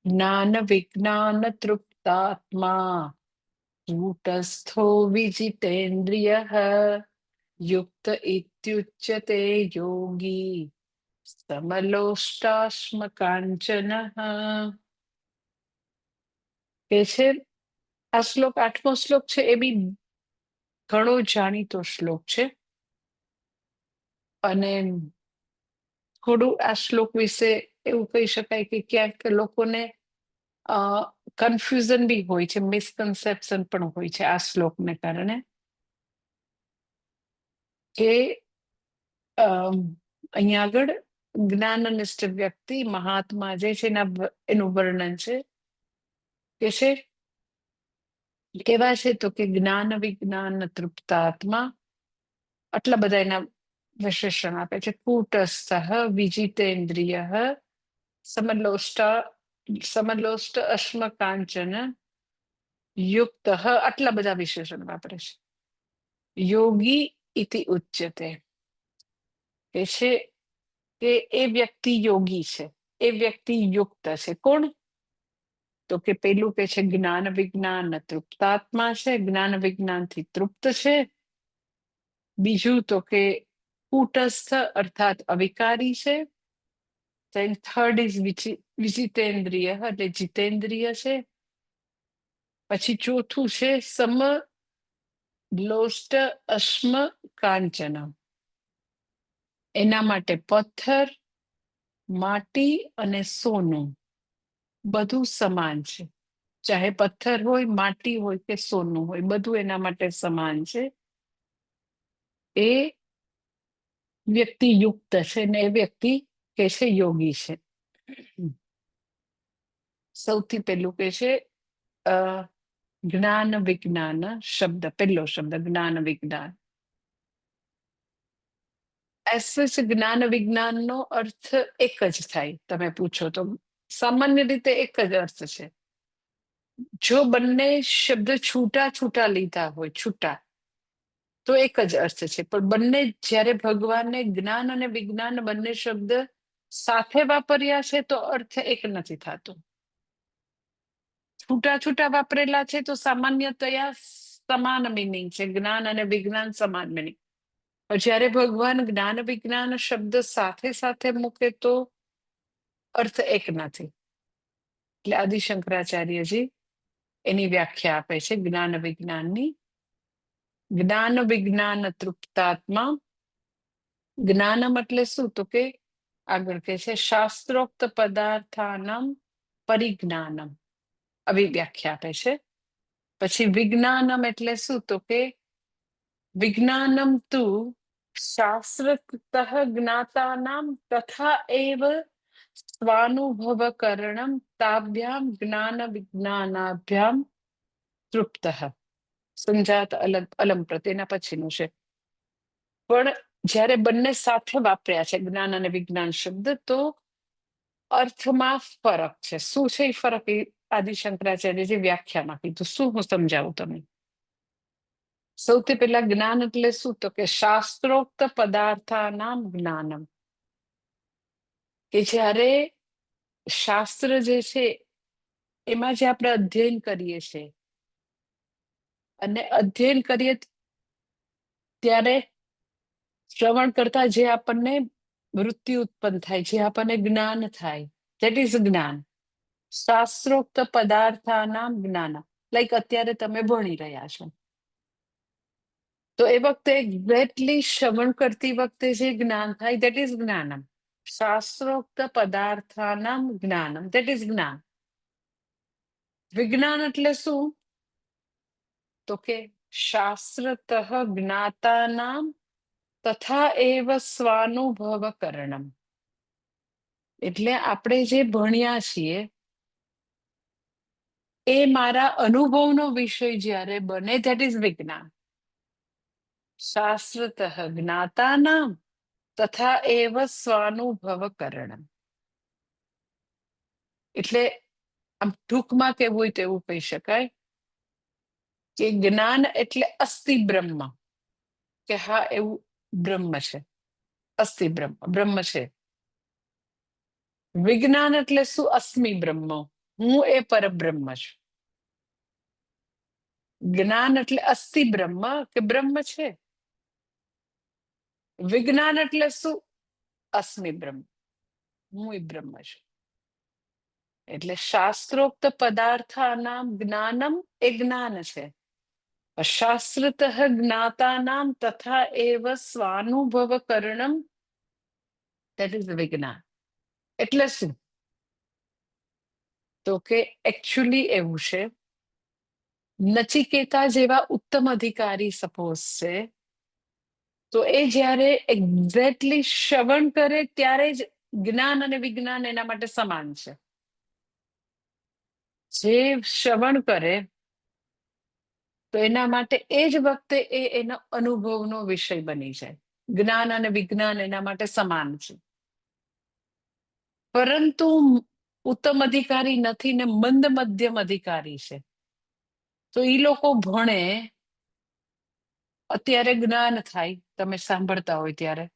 જ્ઞાન વિજ્ઞાન તૃપ્તાત્મા કૂટસ્થો વિજિતેન્દ્રિય યુક્ત ઇત્યુચ્યતે યોગી સમલોષ્ટાશ્મ કાંચન. કે છે આ શ્લોક 8મો શ્લોક છે એ બી ઘણો જાણીતો શ્લોક છે અને થોડું આ શ્લોક વિશે એવું કહી શકાય કે ક્યાંક લોકોને કન્ફ્યુઝન બી હોય છે, મિસકન્સેપ્શન પણ હોય છે આ શ્લોકને કારણે કે અહીંયા આગળ જ્ઞાનનિષ્ઠ વ્યક્તિ મહાત્મા જે છે એનું વર્ણન છે કે છે કેવા છે તો કે જ્ઞાન વિજ્ઞાન તૃપ્તાત્મા આટલા બધા એના વિશેષણ આપે છે. કૂટસ્થ વિજિતેન્દ્રિય સમલોષ્ટ અશ્મ કાંચન યુક્ત, આટલા બધા વિશેષણ વાપરે છે. યોગી ઇતિ ઉચ્યતે કે છે કે એ વ્યક્તિ યોગી છે, એ વ્યક્તિ યુક્ત છે. કોણ? તો કે પેલું કે છે જ્ઞાન વિજ્ઞાન તૃપ્તાત્મા છે, જ્ઞાન વિજ્ઞાન થી તૃપ્ત છે. બીજું તો કે કૂટસ્થ અર્થાત અવિકારી છે. થર્ડ ઇઝ વિજિતેન્દ્રિય એટલે જીતેન્દ્રિય છે. પછી ચોથું છે સમલોષ્ટ અશ્મ કાંચન, એના માટે પથ્થર, માટી અને સોનું બધું સમાન છે. ચાહે પથ્થર હોય, માટી હોય કે સોનું હોય, બધું એના માટે સમાન છે. એ વ્યક્તિ યુક્ત છે ને એ વ્યક્તિ કે છે યોગી છે. સૌથી પહેલું કે છે જ્ઞાન વિજ્ઞાન શબ્દ, પહેલો શબ્દ જ્ઞાન વિજ્ઞાન. એસેસ જ્ઞાન વિજ્ઞાનનો અર્થ એક જ થાય. તમે પૂછો તો સામાન્ય રીતે એક જ અર્થ છે. જો બંને શબ્દ છૂટા છૂટા લીધા હોય, છૂટા, તો એક જ અર્થ છે. પણ બંને જ્યારે ભગવાને જ્ઞાન અને વિજ્ઞાન બંને શબ્દ સાથે વાપર્યા છે તો અર્થ એક નથી થતો. છૂટા છૂટા વાપરેલા છે તો સામાન્યતયા સમાન મિનિંગ છે, જ્ઞાન અને વિજ્ઞાન સમાન મિનિંગ. જ્યારે ભગવાન જ્ઞાન વિજ્ઞાન શબ્દ સાથે સાથે મૂકે તો અર્થ એક નથી. એટલે આદિશંકરાચાર્યજી એની વ્યાખ્યા આપે છે જ્ઞાન વિજ્ઞાનની. જ્ઞાન વિજ્ઞાન તૃપ્તાત્મા. જ્ઞાનમ એટલે શું? તો કે આગળ કે છે શાસ્ત્રોક્ત પદાર્થાનામ પરિજ્ઞાનમ, આવી વ્યાખ્યા આપે છે. પછી વિજ્ઞાનમ એટલે શું? તો કે વિજ્ઞાનમ તુ શાસ્ત્રતઃ જ્ઞાતાનામ તથા એવ સ્વાનુભવકરણમ તાભ્યામ જ્ઞાન વિજ્ઞાનાભ્યામ તૃપ્ત. સંજાત અલમ પ્રત્યે, એના પછીનું છે. પણ જ્યારે બંને સાથે વાપર્યા છે જ્ઞાન અને વિજ્ઞાન શબ્દ, તો અર્થમાં ફરક છે. શું છે એ ફરક? એ આદિશંકરાચાર્યજી વ્યાખ્યામાં કીધું. શું હું સમજાવું તમને. સૌથી પહેલા જ્ઞાન એટલે શું? તો કે શાસ્ત્રોક્ત પદાર્થાનામ જ્ઞાનમ. કે જ્યારે શાસ્ત્ર જે છે એમાં જે આપણે અધ્યયન કરીએ છીએ, અને અધ્યયન કરીએ ત્યારે શ્રવણ કરતા જે આપણને વૃત્તિ ઉત્પન્ન થાય, જે આપણને જ્ઞાન થાય, ધેટ ઇઝ જ્ઞાન. શાસ્ત્રોક્ત પદાર્થાનામ જ્ઞાન. લાઈક અત્યારે તમે ભણી રહ્યા છો, તો એ વખતે એક્ઝેક્ટલી શ્રવણ કરતી વખતે જે જ્ઞાન થાય, ધેટ ઇઝ જ્ઞાનમ. શાસ્ત્રોક્ત પદાર્થાનામ જ્ઞાનમ, ધેટ ઇઝ જ્ઞાન. વિજ્ઞાન એટલે શું? તો કે શાસ્ત્રતઃ જ્ઞાતાનામ તથા એવ સ્વાનુભવકરણમ. એટલે આપણે જે ભણ્યા છીએ એ મારા અનુભવનો વિષય જ્યારે બને, ધેટ ઇઝ વિજ્ઞાન. શાસ્ત્રતઃ જ્ઞાતાનામ તથા એવ સ્વાનુભવકરણમ. એટલે આમ ટૂંકમાં કેવું હોય તો એવું કહી શકાય કે જ્ઞાન એટલે અસ્થિ બ્રહ્મ, કે હા એવું બ્રહ્મ છે, અસ્થિ બ્રહ્મ, બ્રહ્મ છે. વિજ્ઞાન એટલે શું? અસ્મિ બ્રહ્મ, હું એ પરબ્રહ્મ છું. જ્ઞાન એટલે અસ્થિ બ્રહ્મ, કે બ્રહ્મ છે. વિજ્ઞાન એટલે શું? અસ્મિ બ્રહ્મ, હું એ બ્રહ્મ છું. એટલે શાસ્ત્રોક્ત પદાર્થાનામ જ્ઞાનમ એ જ્ઞાન છે. શાસ્ત્રતઃ જ્ઞાતાનામ તથા એવ સ્વાનુભવ કરણમ દેટ ઇઝ વિજ્ઞાન. એટલે શું? તો કે એકચ્યુઅલી એવું છે, નચિકેતા જેવા ઉત્તમ અધિકારી સપોઝ છે, તો એ જ્યારે એક્ઝેક્ટલી શ્રવણ કરે ત્યારે જ જ્ઞાન અને વિજ્ઞાન એના માટે સમાન છે. જે શ્રવણ કરે તો એના માટે એ જ વખતે એનો અનુભવનો વિષય બની જાય. જ્ઞાન અને વિજ્ઞાન એના માટે સમાન છે. પરંતુ ઉત્તમ અધિકારી નથી ને મંદ મધ્યમ અધિકારી છે, તો એ લોકો ભણે અત્યારે જ્ઞાન થાય તમે સાંભળતા હોય ત્યારે.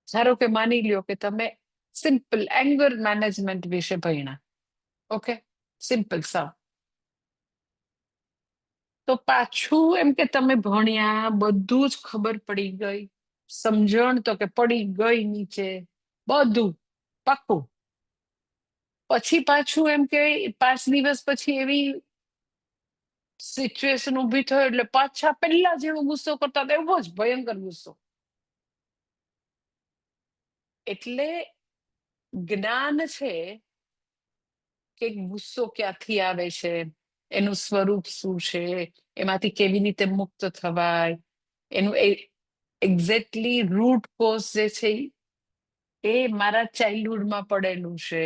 ધારો કે માની લ્યો કે તમે સિમ્પલ એંગર મેનેજમેન્ટ વિશે ભણ્યા, ઓકે, સિમ્પલ સાવ. તો પાછું એમ કે તમે ભણ્યા, બધું જ ખબર પડી ગઈ, સમજણ તો કે પડી ગઈ નીચે, બધું પાક્કું. પછી પાછું એમ કે 5 દિવસ પછી એવી સિચ્યુએશન ઊભી થયો એટલે પાછા પહેલા જેવો ગુસ્સો કરતા હતા, એવો જ ભયંકર ગુસ્સો. એટલે જ્ઞાન છે કે ગુસ્સો ક્યાંથી આવે છે, એનું સ્વરૂપ શું છે, એમાંથી કેવી રીતે મુક્ત થવાય, એનું એક્ઝેક્ટલી રૂટ કોઝ જે છે એ મારા ચાઇલ્ડહુડમાં પડેલું છે.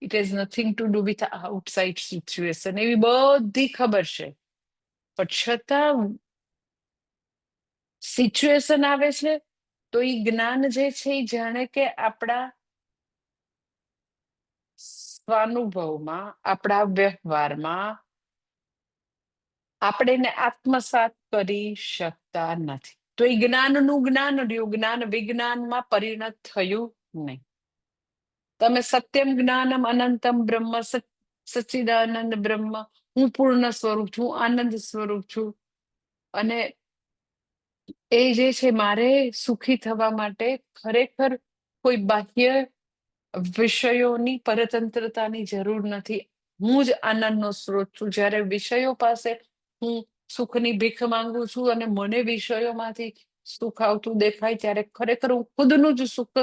It has nothing to do with outside situation, એવી બધી ખબર છે. પણ છતાં સિચ્યુએશન આવે છે તો એ જ્ઞાન જે છે એ જાણે કે આપણા સ્વાનુભવમાં, આપણા વ્યવહારમાં આપણે એને આત્મસાત કરી શકતા નથી. તો એ જ્ઞાનનું જ્ઞાન રહ્યું, જ્ઞાન વિજ્ઞાનમાં પરિણત થયું નહીં. તમે સત્યમ જ્ઞાનમ અનંતમ બ્રહ્મ, સચ્ચિદાનંદ બ્રહ્મ, હું પૂર્ણ સ્વરૂપ છું, આનંદ સ્વરૂપ છું, અને એ જે છે મારે સુખી થવા માટે ખરેખર કોઈ બાહ્ય વિષયોની પરતંત્રતાની જરૂર નથી. હું જ આનંદનો સ્ત્રોત છું. જ્યારે વિષયો પાસે હું સુખની ભીખ માંગુ છું અને મને વિષયોમાંથી સુખ આવતું દેખાય, ત્યારે ખરેખર હું ખુદનું જ સુખ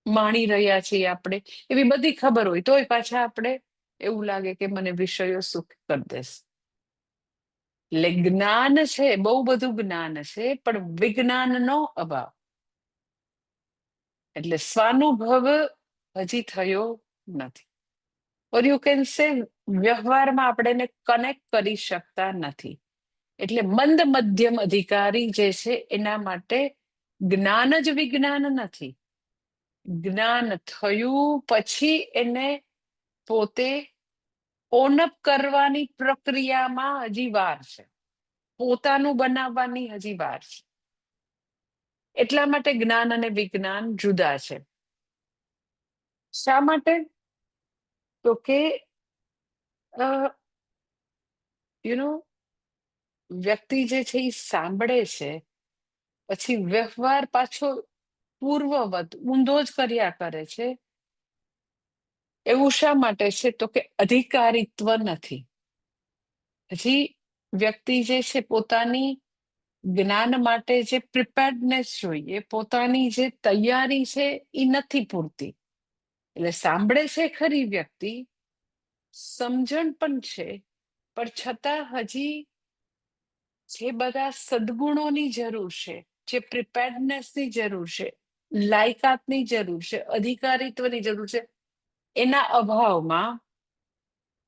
માણી રહ્યા છીએ આપણે. એવી બધી ખબર હોય તોય પાછા આપણે એવું લાગે કે મને વિષયો સુખ કરી દેશે. એટલે જ્ઞાન છે, બહુ બધું જ્ઞાન છે, પણ વિજ્ઞાનનો અભાવ. એટલે સ્વાનુભવ હજી થયો નથી. ઓર યુ કેન સે વ્યવહારમાં આપણે એને કનેક્ટ કરી શકતા નથી. એટલે મંદ મધ્યમ અધિકારી જે છે એના માટે જ્ઞાન જ વિજ્ઞાન નથી. જ્ઞાન થયું પછી એને પોતે ઓનઅપ કરવાની પ્રક્રિયામાં હજી વાર છે, પોતાનું બનાવવાની હજી વાર છે. એટલા માટે જ્ઞાન અને વિજ્ઞાન જુદા છે. શા માટે? તો કે વ્યક્તિ જે છે એ સાંભળે છે પછી વ્યવહાર પાછો પૂર્વવત ઊંધો જ કર્યા કરે છે. એવું શા માટે છે? તો કે અધિકારીત્વ નથી. હજી વ્યક્તિ જે છે પોતાની જ્ઞાન માટે જે પ્રિપેર્ડનેસ જોઈએ, પોતાની જે તૈયારી છે એ નથી પૂરતી. એટલે સાંભળે છે ખરી વ્યક્તિ, સમજણ પણ છે, પણ છતાં હજી જે બધા સદગુણોની જરૂર છે, જે પ્રિપેર્ડનેસની જરૂર છે, લાયકાતની જરૂર છે, અધિકારીત્વની જરૂર છે, એના અભાવમાં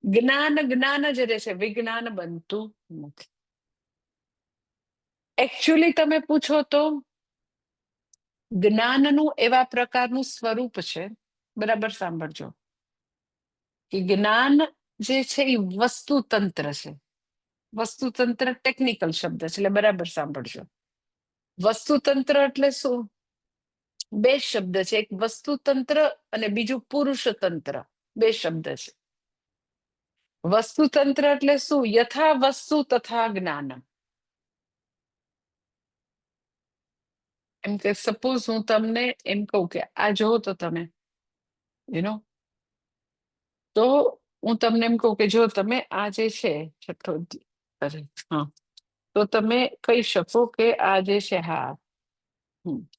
જ્ઞાન જ્ઞાન જ રહે છે, વિજ્ઞાન બનતું નથી. એકચ્યુઅલી તમે પૂછો તો જ્ઞાનનું એવા પ્રકારનું સ્વરૂપ છે, બરાબર સાંભળજો, કે જ્ઞાન જે છે એ વસ્તુતંત્ર છે. વસ્તુતંત્ર ટેકનિકલ શબ્દ છે, એટલે બરાબર સાંભળજો. વસ્તુતંત્ર એટલે શું? બે શબ્દ છે, એક વસ્તુતંત્ર અને બીજું પુરુષતંત્ર. બે શબ્દ છે. વસ્તુતંત્ર એટલે શું? યથા વસ્તુ તથા જ્ઞાન. એમ કે સપોઝ હું તમને એમ કહું કે આ જોવો તો તમે તો હું તમને એમ કહું કે જો તમે આ જે છે છઠ્ઠો અરે હા, તો તમે કહી શકો કે આ જે છે, હા,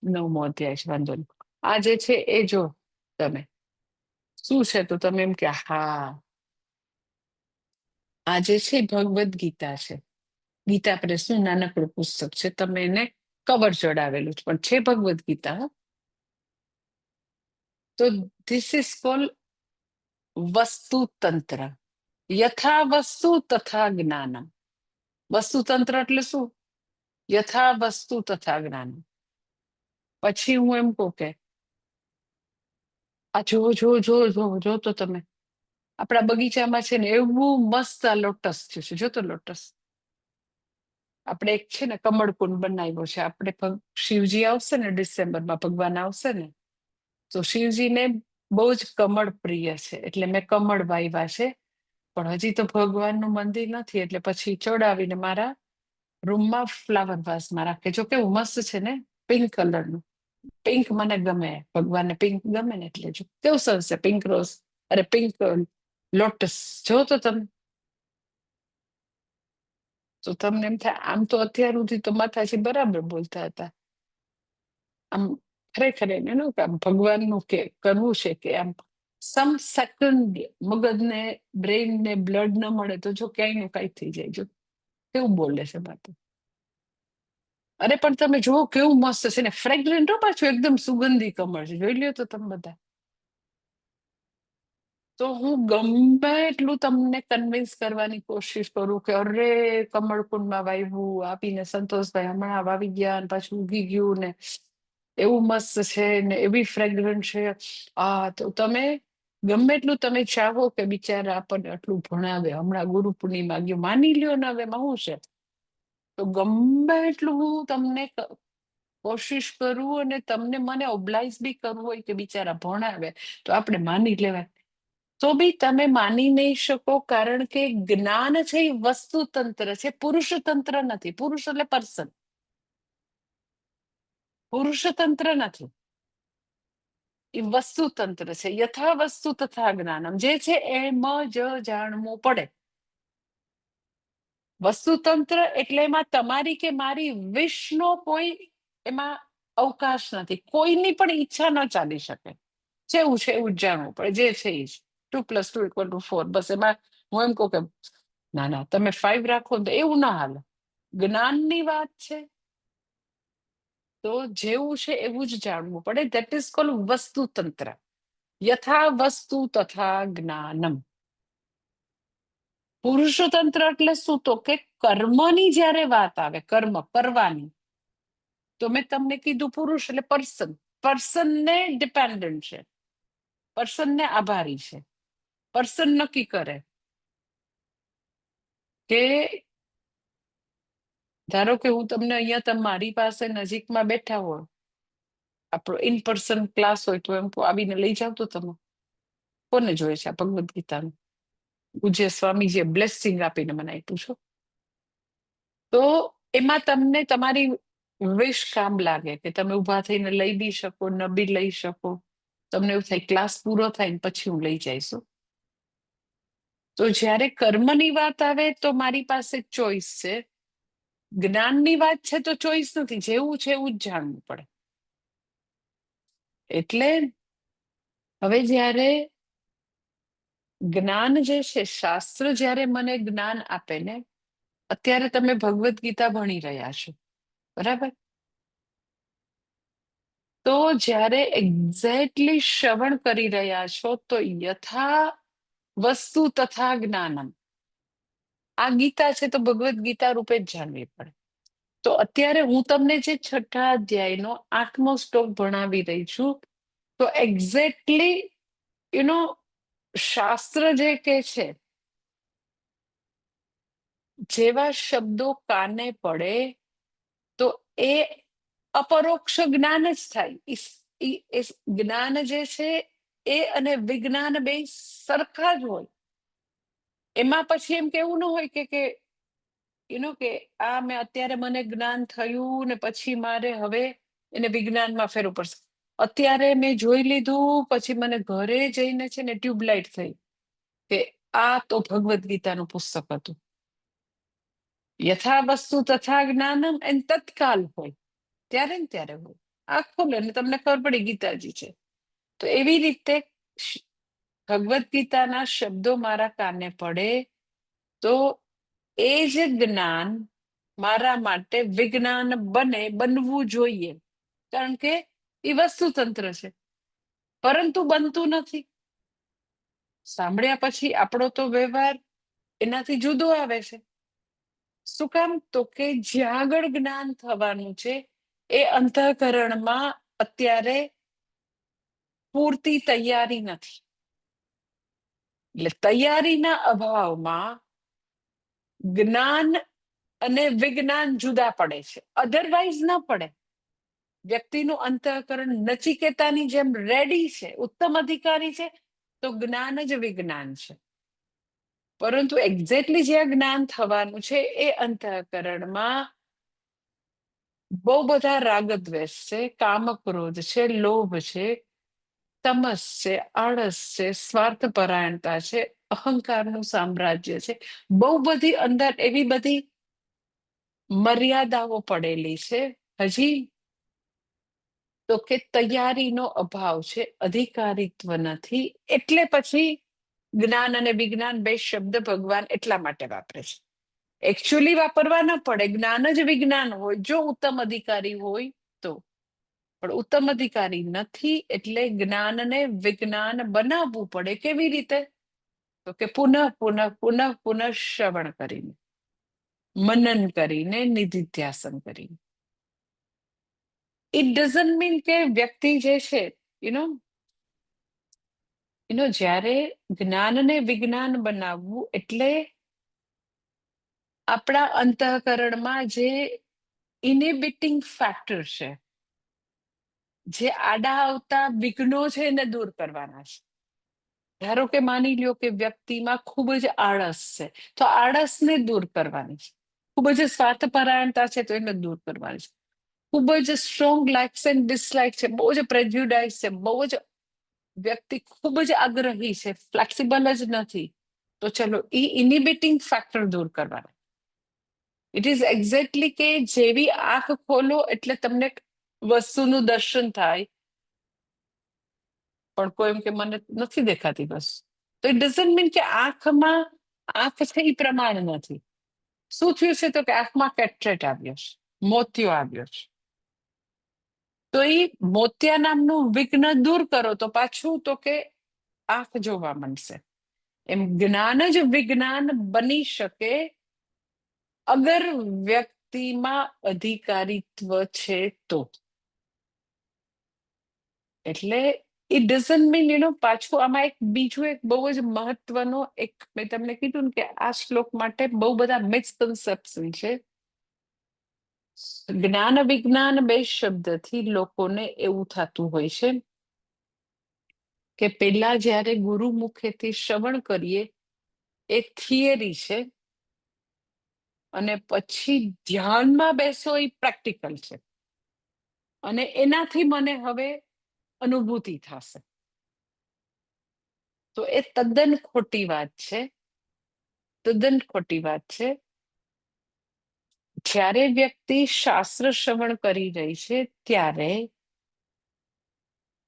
નવમો અધ્યાય છે, વાંધો નહીં. આ જે છે એ જો તમે શું છે, તો તમે એમ કે હા, આ જે છે ભગવદ્ ગીતા છે. ગીતા પ્રેસ નું નાનકડું પુસ્તક છે, તમે એને કવર ચડાવેલું છે, પણ છે ભગવદ્ ગીતા. તો ધીસ ઇઝ કોલ વસ્તુતંત્ર. યથા વસ્તુ તથા જ્ઞાનમ. વસ્તુતંત્ર એટલે શું? યથા વસ્તુ તથા જ્ઞાન. પછી હું એમ કહું કે આ જો જો જો જો જો તો તમે આપણા બગીચામાં છે ને એવું મસ્ત આ લોટસ થયું છે, જો તો લોટસ. આપણે એક છે ને કમળકુંડ બનાવ્યો છે. આપણે શિવજી આવશે ને ડિસેમ્બરમાં, ભગવાન આવશે ને, તો શિવજીને બહુ જ કમળ પ્રિય છે, એટલે મેં કમળ વાવ્યા છે. પણ હજી તો ભગવાનનું મંદિર નથી, એટલે પછી ચડાવીને મારા રૂમમાં ફ્લાવર વાસમાં રાખે. જો કેવું મસ્ત છે ને, પિંક કલરનું. પિંક મને ગમે, ભગવાનને પિંક ગમે ને, એટલે જો કેવું સરસ છે પિંક રોઝ, અરે પિંક લોટસ. જો તો તમે, તો તમને એમ થાય આમ તો અત્યાર સુધી તો માતાજી બરાબર બોલતા હતા. આમ ખરેખર એનું કે આમ ભગવાનનું કે કરવું છે કે આમ સમ સેકન્ડ મગજને, બ્રેઇનને બ્લડ ન મળે તો જો ક્યાંય નું કાંઈ થઈ જાય. જો કેવું બોલે છે બાપુ. અરે પણ તમે જુઓ કેવું મસ્ત છે ને, ફ્રેગ્રન્ટ હો, પાછું એકદમ સુગંધી કમળ છે. જોઈ લ્યો તો તમે બધા. તો હું ગમે એટલું તમને કન્વિન્સ કરવાની કોશિશ કરું કે અરે કમળકુંડમાં વાવ્યું, આપીને સંતોષભાઈ હમણાં વાવી ગયા અને પાછું ઉગી ગયું ને, એવું મસ્ત છે ને, એવી ફ્રેગ્રન્ટ છે. તો તમે ગમે એટલું તમે ચાહો કે બિચારા આપણને આટલું ભણાવે, હમણાં ગુરુ પૂર્ણિમા ગયું, માની લ્યો ને, હવે એમાં શું છે. તો ગમે એટલું હું તમને કોશિશ કરું અને તમને મને ઓબ્લાઇઝ બી કરવું હોય કે બિચારા ભણાવે, તો આપણે માની લેવાય. તો બી તમે માની નહીં શકો, કારણ કે જ્ઞાન છે એ વસ્તુતંત્ર છે, પુરુષતંત્ર નથી. પુરુષ એટલે પર્સન, પુરુષતંત્ર નથી. એ વસ્તુતંત્ર છે. યથા વસ્તુ તથા જ્ઞાનમ, જે છે એમ જ જાણવું પડે. વસ્તુતંત્ર એટલે એમાં તમારી કે મારી વિશનો કોઈ એમાં અવકાશ નથી. કોઈની પણ ઈચ્છા ન ચાલી શકે. જેવું છે એવું જ જાણવું પડે. જે છે એ જ 2 + 2 = 4. બસ એમાં હું એમ કહું કે ના ના, તમે 5 રાખો તો એવું ના હાલે. જ્ઞાનની વાત છે, તો જેવું છે એવું જ જાણવું પડે. ધેટ ઇઝ કોલ વસ્તુતંત્ર. યથા વસ્તુ તથા જ્ઞાનમ. પુરુષતંત્ર એટલે શું? તો કે કર્મની જ્યારે વાત આવે, કર્મ કરવાની, તો મેં તમને કીધું પુરુષ એટલે પર્સન. પર્સનને ડિપેન્ડન્ટ છે, પર્સનને આભારી છે. પર્સન નક્કી કરે કે ધારો કે હું તમને અહીંયા તમારી પાસે નજીકમાં બેઠા હોય, આપણો ઇન પર્સન ક્લાસ હોય, તો એમ આવીને લઈ જાવ તો તમે કોને જોઈએ છે આ ભગવદ્ ગીતાનું? પૂજ્ય સ્વામીજીએ બ્લેસિંગ આપીને મને આપ્યું છે. તો એમાં તમને તમારી વિશ કામ લાગે કે તમે ઊભા થઈને લઈ બી શકો, ન બી લઈ શકો. તમને એવું થાય ક્લાસ પૂરો થાય ને પછી હું લઈ જઈશું. તો જ્યારે કર્મની વાત આવે તો મારી પાસે ચોઈસ છે. જ્ઞાનની વાત છે તો ચોઈસ નથી. જેવું છે એવું જ જાણવું પડે. એટલે હવે જ્યારે જ્ઞાન જે છે, શાસ્ત્ર જ્યારે મને જ્ઞાન આપે ને, અત્યારે તમે ભગવદ્ ગીતા ભણી રહ્યા છો, બરાબર? તો જ્યારે એક્ઝેક્ટલી શ્રવણ કરી રહ્યા છો, તો યથા વસ્તુ તથા જ્ઞાનમ, આ ગીતા છે તો ભગવદ્ ગીતા રૂપે જ જાણવી પડે. તો અત્યારે હું તમને જે 6ઠ્ઠા અધ્યાયનો 8મો શ્લોક ભણાવી રહી છું, તો એક્ઝેક્ટલી શાસ્ત્ર જે કે છે, જેવા શબ્દો કાને પડે તો એ અપરોક્ષ જ્ઞાન જ થાય. જ્ઞાન જે છે એ અને વિજ્ઞાન બે સરખા જ હોય. એમાં પછી એમ કેવું ન હોય કે કે આ મેં અત્યારે મને જ્ઞાન થયું ને પછી મારે હવે એને વિજ્ઞાનમાં ફેરવું પડશે. અત્યારે મેં જોઈ લીધું, પછી મને ઘરે જઈને છે ને ટ્યુબલાઇટ થઈ, કે આ તો ભગવદ્ ગીતાનું પુસ્તક હતું. યથા વસ્તુ તથા જ્ઞાનમ એન તત્કાલ હોય, ત્યારે ને ત્યારે હોય. આ ખોલો ને તમને ખબર પડી ગીતાજી છે. તો એવી રીતે ભગવદ્ ગીતાના શબ્દો મારા કાને પડે તો એ જ જ્ઞાન મારા માટે વિજ્ઞાન બનવું જોઈએ, કારણ કે એ વસ્તુતંત્ર છે, પરંતુ બનતું નથી. સાંભળ્યા પછી આપણો તો વ્યવહાર એનાથી જુદો આવે છે. શું કામ? તો કે જ્યાં આગળ જ્ઞાન થવાનું છે એ અંતઃકરણમાં અત્યારે પૂરતી તૈયારી નથી. એટલે તૈયારીના અભાવમાં જ્ઞાન અને વિજ્ઞાન જુદા પડે છે, અધરવાઇઝ ન પડે. વ્યક્તિનું અંતઃકરણ નચિકેતાની જેમ રેડી છે, ઉત્તમ અધિકારી છે, તો જ્ઞાન જ વિજ્ઞાન છે. પરંતુ એક્ઝેક્ટલી જે જ્ઞાન થવાનું છે એ અંતઃકરણમાં બહુ બધા રાગદ્વેષ છે, કામક્રોધ છે, લોભ છે, તમસ છે, આળસ છે, સ્વાર્થપરાયણતા છે, અહંકારનું સામ્રાજ્ય છે. બહુ બધી અંદર એવી બધી મર્યાદાઓ પડેલી છે. હજી તો કે તૈયારીનો અભાવ છે, અધિકારીત્વ નથી. એટલે પછી જ્ઞાન અને વિજ્ઞાન બે શબ્દ ભગવાન એટલા માટે વાપરે છે. એકચ્યુઅલી વાપરવા ન પડે, જ્ઞાન જ વિજ્ઞાન હોય જો ઉત્તમ અધિકારી હોય તો. પણ ઉત્તમ અધિકારી નથી એટલે જ્ઞાનને વિજ્ઞાન બનાવવું પડે. કેવી રીતે? તો કે પુનઃ પુનઃ પુનઃ પુનઃ શ્રવણ કરીને, મનન કરીને, નિધિધ્યાસન કરીને. ઇટ ડઝન્ટ મીન કે વ્યક્તિ જે છે જ્યારે જ્ઞાનને વિજ્ઞાન બનાવવું એટલે આપણા અંતઃકરણમાં જે ઇનિબિટિંગ ફેક્ટર છે, જે આડા આવતા વિઘ્નો છે એને દૂર કરવાના છે. ધારો કે માની લ્યો કે વ્યક્તિમાં ખૂબ જ આળસ છે, તો આળસને દૂર કરવાની છે. ખૂબ જ સ્વાર્થપરાયણતા છે તો એને દૂર કરવાની છે. ખૂબ જ સ્ટ્રોંગ લાઇક્સ એન્ડ ડિસલાઇક છે, બહુ જ પ્રેજ્યુડાઇઝ છે, બહુ જ વ્યક્તિ ખૂબ જ આગ્રહી છે, ફ્લેક્સિબલ જ નથી, તો ચલો એ ઇનિબિટિંગ ફેક્ટર દૂર કરવાના. ઇટ ઇઝ એક્ઝેક્ટલી કે જેવી આંખ ખોલો એટલે તમને વસ્તુનું દર્શન થાય, પણ કોઈ એમ કે મને નથી દેખાતી બસ, તો ઇટ ડઝન્ટ મીન કે આંખમાં આંખ છે એ પ્રમાણ નથી. શું થયું છે? તો કે આંખમાં કેટરેટ આવ્યો છે, મોતિયો આવ્યો છે. તો એ મોતિયા નામનું વિઘ્ન દૂર કરો તો પાછું તો કે આંખ જોવા મળશે. એમ જ્ઞાન જ વિજ્ઞાન બની શકે અગર વ્યક્તિમાં અધિકારીત્વ છે તો. એટલે ઇટ ડઝન્ટ મીન પાછું આમાં એક બીજું એક બહુ જ મહત્વનો એક મેં તમને કીધું ને કે આ શ્લોક માટે બહુ બધા મિસકન્સેપ્શન છે. જ્ઞાન વિજ્ઞાન બે શબ્દથી લોકોને એવું થતું હોય છે કે પેલા જ્યારે ગુરુ મુખેથી શ્રવણ કરીએ એ થિયરી છે, અને પછી ધ્યાનમાં બેસો એ પ્રેક્ટિકલ છે, અને એનાથી મને હવે અનુભૂતિ થશે. તો એ તદ્દન ખોટી વાત છે, તદ્દન ખોટી વાત છે. જ્યારે વ્યક્તિ શાસ્ત્ર શ્રવણ કરી રહી છે ત્યારે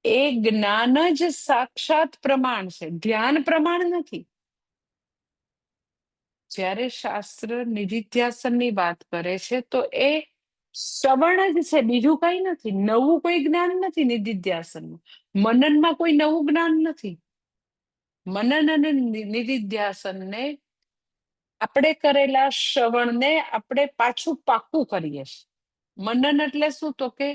એ જ્ઞાન જ સાક્ષાત પ્રમાણ છે, ધ્યાન પ્રમાણ નથી. જ્યારે શાસ્ત્ર નિધિધ્યાસનની વાત કરે છે તો એ શ્રવણ જ છે, બીજું કઈ નથી. નવું કોઈ જ્ઞાન નથી નિધિધ્યાસનમાં. મનનમાં કોઈ નવું જ્ઞાન નથી. મનન અને નિધિધ્યાસનને આપણે કરેલા શ્રવણને આપણે પાછું પાકું કરીએ છીએ. મનન એટલે શું? તો કે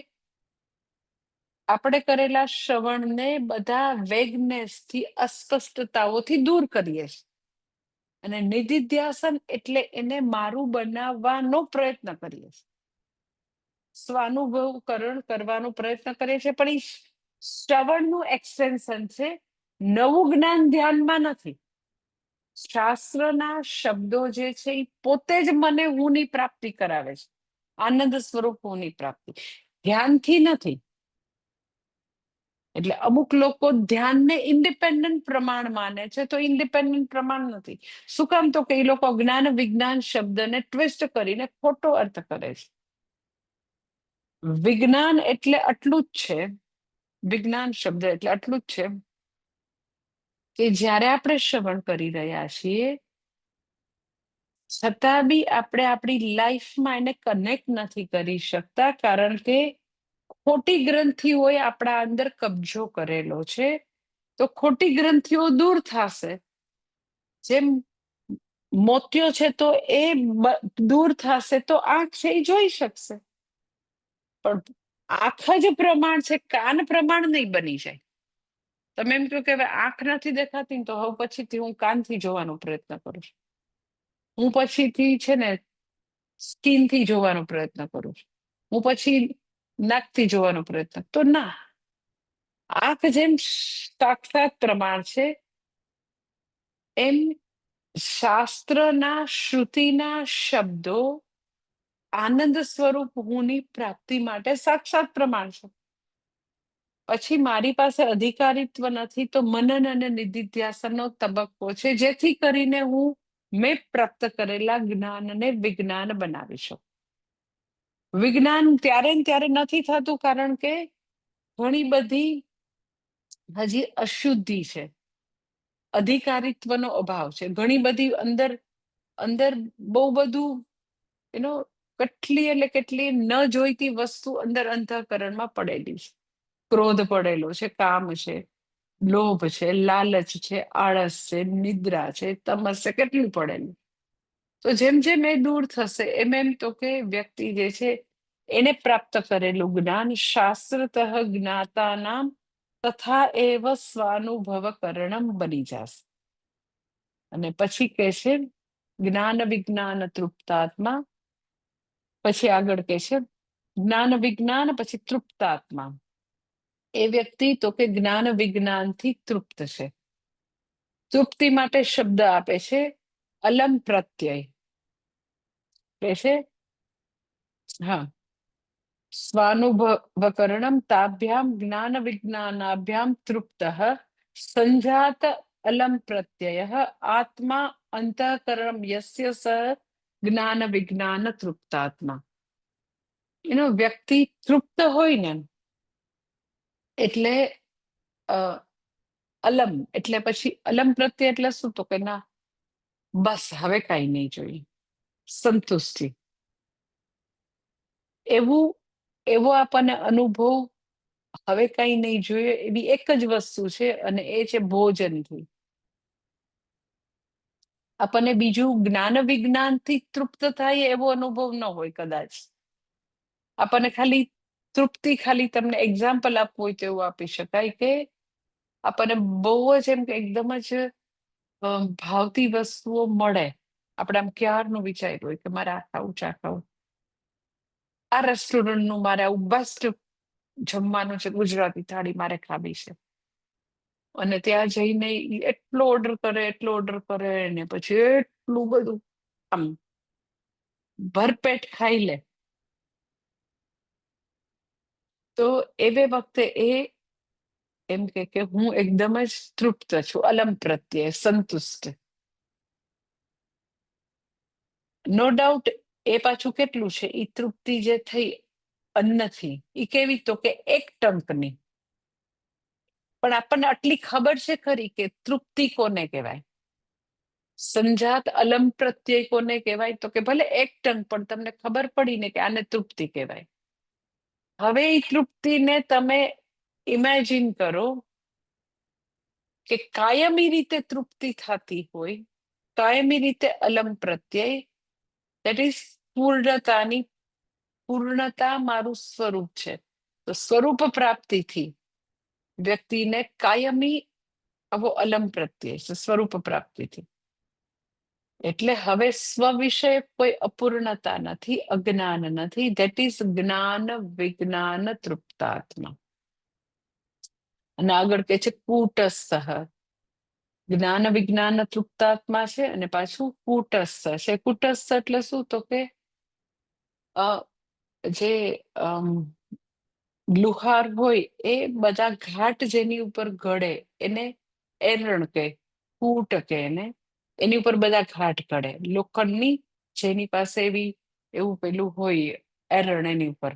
આપણે કરેલા શ્રવણને બધા વેગનેસથી, અસ્પષ્ટતાઓથી દૂર કરીએ છીએ. અને નિધિધ્યાસન એટલે એને મારું બનાવવાનો પ્રયત્ન કરીએ છીએ, સ્વાનુભવકરણ કરવાનો પ્રયત્ન કરીએ છીએ. પણ એ શ્રવણનું એક્સટેન્શન છે, નવું જ્ઞાન ધ્યાનમાં નથી. શાસ્ત્રના શબ્દો જે છે એ પોતે જ મને હુંની પ્રાપ્તિ કરાવે છે, આનંદ સ્વરૂપ હુંની પ્રાપ્તિ, ધ્યાનથી નથી. એટલે અમુક લોકો ધ્યાનને ઇન્ડિપેન્ડન્ટ પ્રમાણ માને છે, તો ઇન્ડિપેન્ડન્ટ પ્રમાણ નથી. શું કામ? તો કે એ લોકો જ્ઞાન વિજ્ઞાન શબ્દને ટ્વિસ્ટ કરીને ખોટો અર્થ કરે છે. વિજ્ઞાન એટલે આટલું જ છે, વિજ્ઞાન શબ્દ એટલે આટલું જ છે કે જ્યારે આપણે શ્રવણ કરી રહ્યા છીએ છતાં બી આપણે આપણી લાઈફમાં એને કનેક્ટ નથી કરી શકતા, કારણ કે ખોટી ગ્રંથિઓએ આપણા અંદર કબજો કરેલો છે. તો ખોટી ગ્રંથિઓ દૂર થશે, જેમ મોતિયો છે તો એ દૂર થશે તો આંખ છે એ જોઈ શકશે. પણ આંખ જ પ્રમાણ છે, કાન પ્રમાણ નહીં બની જાય. તમે એમ કહો કે હવે આંખ નથી દેખાતી તો હવે પછીથી હું કાનથી જોવાનો પ્રયત્ન કરું છું, હું પછીથી છે ને સ્કિનથી જોવાનો પ્રયત્ન કરું છું, હું પછી નાકથી જોવાનો પ્રયત્ન. તો ના, આંખ જેમ સાક્ષાત પ્રમાણ છે એમ શાસ્ત્રના શ્રુતિના શબ્દો આનંદ સ્વરૂપ હુંની પ્રાપ્તિ માટે સાક્ષાત પ્રમાણ છે. પછી મારી પાસે અધિકારીત્વ નથી, તો મનન અને નિધિધ્યાસનનો તબક્કો છે, જેથી કરીને હું મેં પ્રાપ્ત કરેલા જ્ઞાનને વિજ્ઞાન બનાવી શકું. વિજ્ઞાન ત્યારે ને ત્યારે નથી થતું, કારણ કે ઘણી બધી હજી અશુદ્ધિ છે, અધિકારીત્વનો અભાવ છે, ઘણી બધી અંદર અંદર બહુ બધું કેટલી એટલે કેટલી ન જોઈતી વસ્તુ અંદર અંતઃકરણમાં પડેલી છે. ક્રોધ પડેલો છે, કામ છે, લોભ છે, લાલચ છે, આળસ છે, નિદ્રા છે, તમસ છે, કેટલું પડેલું. તો જેમ જેમ એ દૂર થશે એમ એમ તો કે વ્યક્તિ જે છે એને પ્રાપ્ત કરેલું જ્ઞાન શાસ્ત્રતઃ જ્ઞાતાનામ તથા એવ સ્વાનુભવ કરણમ બની જશે. અને પછી કે છે જ્ઞાન વિજ્ઞાન તૃપ્તાત્મા, પછી આગળ કે છે જ્ઞાન વિજ્ઞાન પછી તૃપ્તાત્મા. એ વ્યક્તિ તો કે જ્ઞાન વિજ્ઞાનથી તૃપ્ત છે. તૃપ્તિ માટે શબ્દ આપે છે અલમ પ્રત્યય. કે છે હા, સ્વાનુભવકરણમ તાભ્યામ જ્ઞાન વિજ્ઞાનાભ્યામ તૃપ્ત સંજાત અલમ પ્રત્યય આત્મા અંતઃકરણમ યસ્ય સ જ્ઞાન વિજ્ઞાન તૃપ્તાત્મા. એનો વ્યક્તિ તૃપ્ત હોય ને એટલે અલમ એટલે પછી અલમ પ્રત્યે એટલે શું? તો કે ના, બસ હવે કઈ નહીં જોઈએ, સંતુષ્ટિ. એવો આપણને અનુભવ, હવે કઈ નહીં જોઈએ એવી એક જ વસ્તુ છે, અને એ છે ભોજનથી. આપણને બીજું જ્ઞાન વિજ્ઞાનથી તૃપ્ત થાય એવો અનુભવ ન હોય કદાચ. આપણને ખાલી તૃપ્તિ, ખાલી તમને એક્ઝામ્પલ આપવું હોય તો એવું આપી શકાય કે આપણને બહુ જ એમ કે એકદમ જ ભાવતી વસ્તુઓ મળે, આપણે આમ ક્યારનું વિચાર્યું હોય કે મારે આ ખાવું, ચા ખાવું, આ રેસ્ટોરન્ટનું મારે આવું બેસ્ટ જમવાનું છે, ગુજરાતી થાળી મારે ખાવી છે. અને ત્યાં જઈને એટલો ઓર્ડર કરે ને પછી એટલું બધું આમ ભરપેટ ખાઈ લે. તો એવે વખતે એ એમ કે હું એકદમ જ તૃપ્ત છું, અલમ પ્રત્યે સંતુષ્ટ. નો ડાઉટ એ પાછું કેટલું છે, એ તૃપ્તિ જે થઈ અન્નથી, એ કેવી? તો કે એક ટંકની. પણ આપણને આટલી ખબર છે ખરી કે તૃપ્તિ કોને કહેવાય, સંજાત અલમ પ્રત્યય કોને કહેવાય? તો કે ભલે એક ટંક, પણ તમને ખબર પડી ને કે આને તૃપ્તિ કહેવાય. હવે એ તૃપ્તિને તમે ઇમેજિન કરો કે કાયમી રીતે તૃપ્તિ થતી હોય, કાયમી રીતે અલમ પ્રત્યય, દેટ ઇઝ પૂર્ણતા મારું સ્વરૂપ છે. તો સ્વરૂપ પ્રાપ્તિથી વ્યક્તિને કાયમી આવો અલમ પ્રત્યય છે, સ્વરૂપ પ્રાપ્તિથી. એટલે હવે સ્વ વિષય કોઈ અપૂર્ણતા નથી, અજ્ઞાન નથી. ધેટ ઇઝ જ્ઞાન વિજ્ઞાન તૃપ્તાત્મા. અને આગળ કે છે કૂટસ્થ. જ્ઞાન વિજ્ઞાન તૃપ્તાત્મા છે, અને પાછું કૂટસ્થ છે. કૂટસ્થ એટલે શું? તો કે જે લુહાર હોય એ બધા ઘાટ જેની ઉપર ઘડે એને એરણ કે, કૂટ કે એને, એની ઉપર બધા ઘાટ ઘડે. લોખંડની જેની પાસે એવું પેલું હોય એરણ એની ઉપર,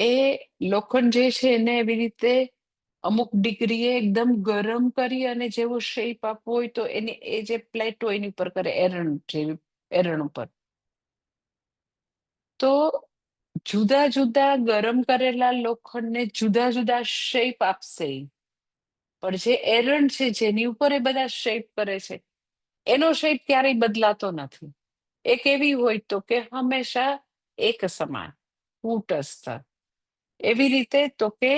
એ લોખંડ જે છે એને એવી રીતે અમુક ડિગ્રીએ એકદમ ગરમ કરી અને જેવો શેપ આપવો હોય તો એની એ જે પ્લેટ હોય એની ઉપર કરે, એરણ જેવી, એરણ ઉપર. તો જુદા જુદા ગરમ કરેલા લોખંડને જુદા જુદા શેપ આપશે ઈ. પણ જે એરણ છે જેની ઉપર એ બધા શેપ કરે છે એનો શેપ ક્યારેય બદલાતો નથી. એ કેવી હોય તો કે હંમેશા એક સમાન, કૂટસ્થ. એવી રીતે તો કે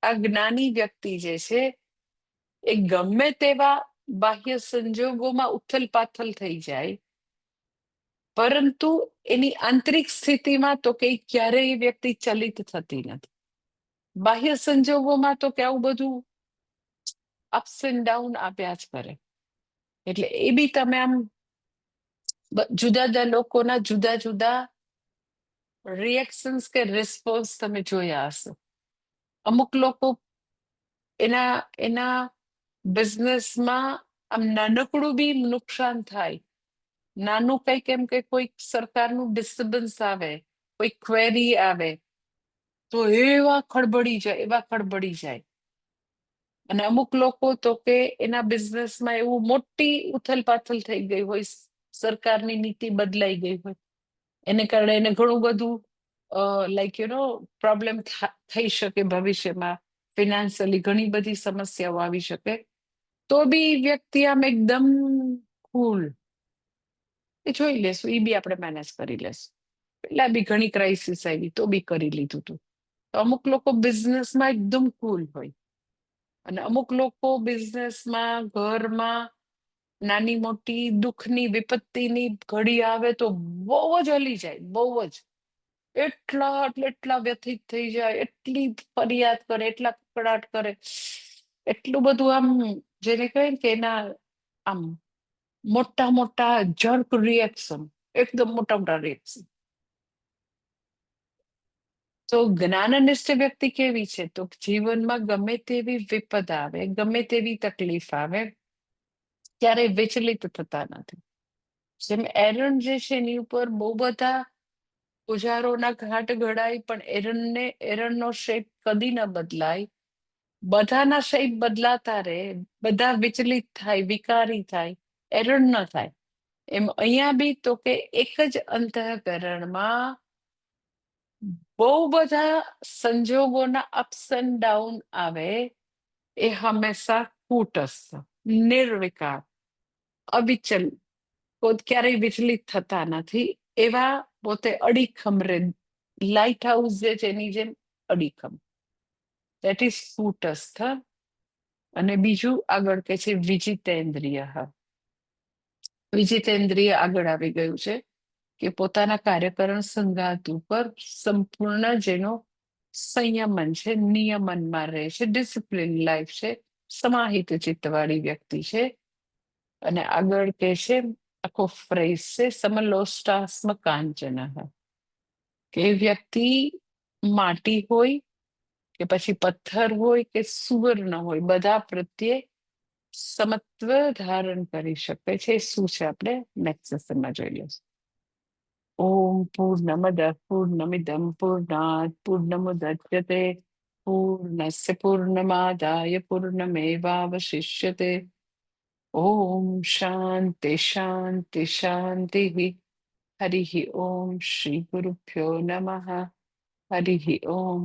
આ જ્ઞાની વ્યક્તિ જે છે એ ગમે તેવા બાહ્ય સંજોગોમાં ઉથલ પાથલ થઈ જાય, પરંતુ એની આંતરિક સ્થિતિમાં તો કે ક્યારેય એ વ્યક્તિ ચલિત થતી નથી. બાહ્ય સંજોગોમાં તો કે આવું બધું અપ્સ એન્ડ ડાઉન આપ્યા જ કરે. એટલે એ બી તમે આમ જુદા જુદા લોકોના જુદા જુદા રિએક્શન્સ કે રિસ્પોન્સ તમે જોયા હશે. અમુક લોકો એના એના બિઝનેસમાં આમ નાનકડું બી નુકસાન થાય, નાનું કંઈક એમ કે કોઈક સરકારનું ડિસ્ટર્બન્સ આવે, કોઈ ક્વેરી આવે તો એવા ખડબડી જાય, એવા ખડબડી જાય. અને અમુક લોકો તો કે એના બિઝનેસમાં એવું મોટી ઉથલ પાથલ થઈ ગઈ હોય, સરકારની નીતિ બદલાઈ ગઈ હોય, એને કારણે એને ઘણું બધું લાઈક પ્રોબ્લેમ થઈ શકે ભવિષ્યમાં. ફિનાન્શિયલી ઘણી બધી સમસ્યાઓ આવી શકે. તો બી વ્યક્તિ આમ એકદમ કુલ, એ જોઈ લેશું, એ બી આપણે મેનેજ કરી લેશું. પેલા બી ઘણી ક્રાઇસિસ આવી તો બી કરી લીધું હતું. તો અમુક લોકો બિઝનેસમાં એકદમ કુલ હોય અને અમુક લોકો બિઝનેસમાં, ઘરમાં નાની મોટી દુઃખની વિપત્તિની ઘડી આવે તો બહુ જ હલી જાય, બહુ જ. એટલા વ્યથિત થઈ જાય, એટલી ફરિયાદ કરે, એટલા કકડાટ કરે, એટલું બધું આમ જેને કહે કે એના આમ મોટા મોટા જર્ક રિએક્શન, એકદમ મોટા મોટા રિએક્શન. તો જ્ઞાનનિષ્ઠ વ્યક્તિ કેવી છે તો જીવનમાં ગમે તેવી વિપદ આવે, ગમે તેવી તકલીફ આવે, ક્યારેય વિચલિત થતા નથી. જેમ એરણ જે છે એની ઉપર બહુ બધા ઓજારોના ઘાટ ઘડાય પણ એરણનો શેપ કદી ન બદલાય. બધાના શેપ બદલાતા રહે, બધા વિચલિત થાય, વિકારી થાય, એરણ ન થાય. એમ અહીંયા બી તો કે એક જ અંતઃકરણમાં બહુ બધા સંજોગોના અપ્સ એન્ડ ડાઉન આવે, એ હંમેશા કૂટસ્થ, નિર્વિકાર, અવિચલ, ક્યારેય વિચલિત થતા નથી. એવા પોતે અડીખમ રે, લાઇટ હાઉસ જે છે એની જેમ અડીખમ, દેટ ઇઝ કૂટસ્થ. અને બીજું આગળ કે છે વિજિતેન્દ્રિય. વિજિતેન્દ્રિય આગળ આવી ગયું છે કે પોતાના કાર્યકરણ સંગાત ઉપર સંપૂર્ણ જેનો સંયમન છે, નિયમનમાં રહે છે, ડિસિપ્લિન લાઈફ છે, સમાહિત ચિત્તવાળી વ્યક્તિ છે. અને આગળ કે છે આખો ફ્રેઝ છે સમલોષ્ટાસ્મ કાંચન, કે વ્યક્તિ માટી હોય કે પછી પથ્થર હોય કે સુવર્ણ હોય, બધા પ્રત્યે સમત્વ ધારણ કરી શકે છે. શું છે આપણે નેક્સ્ટ સેશનમાં જોઈ લઈશું. ઓમ પૂર્ણમદ પૂર્ણમિદમ પૂર્ણાત પૂર્ણમુદચ્યતે પૂર્ણસ્ય પૂર્ણમાદાય પૂર્ણમેવાવશિષ્યતે. ઓમ શાંતિ શાંતિ શાંતિ. હરિ ઓમ શ્રી ગુરુભ્યો નમઃ. હરિ ઓમ.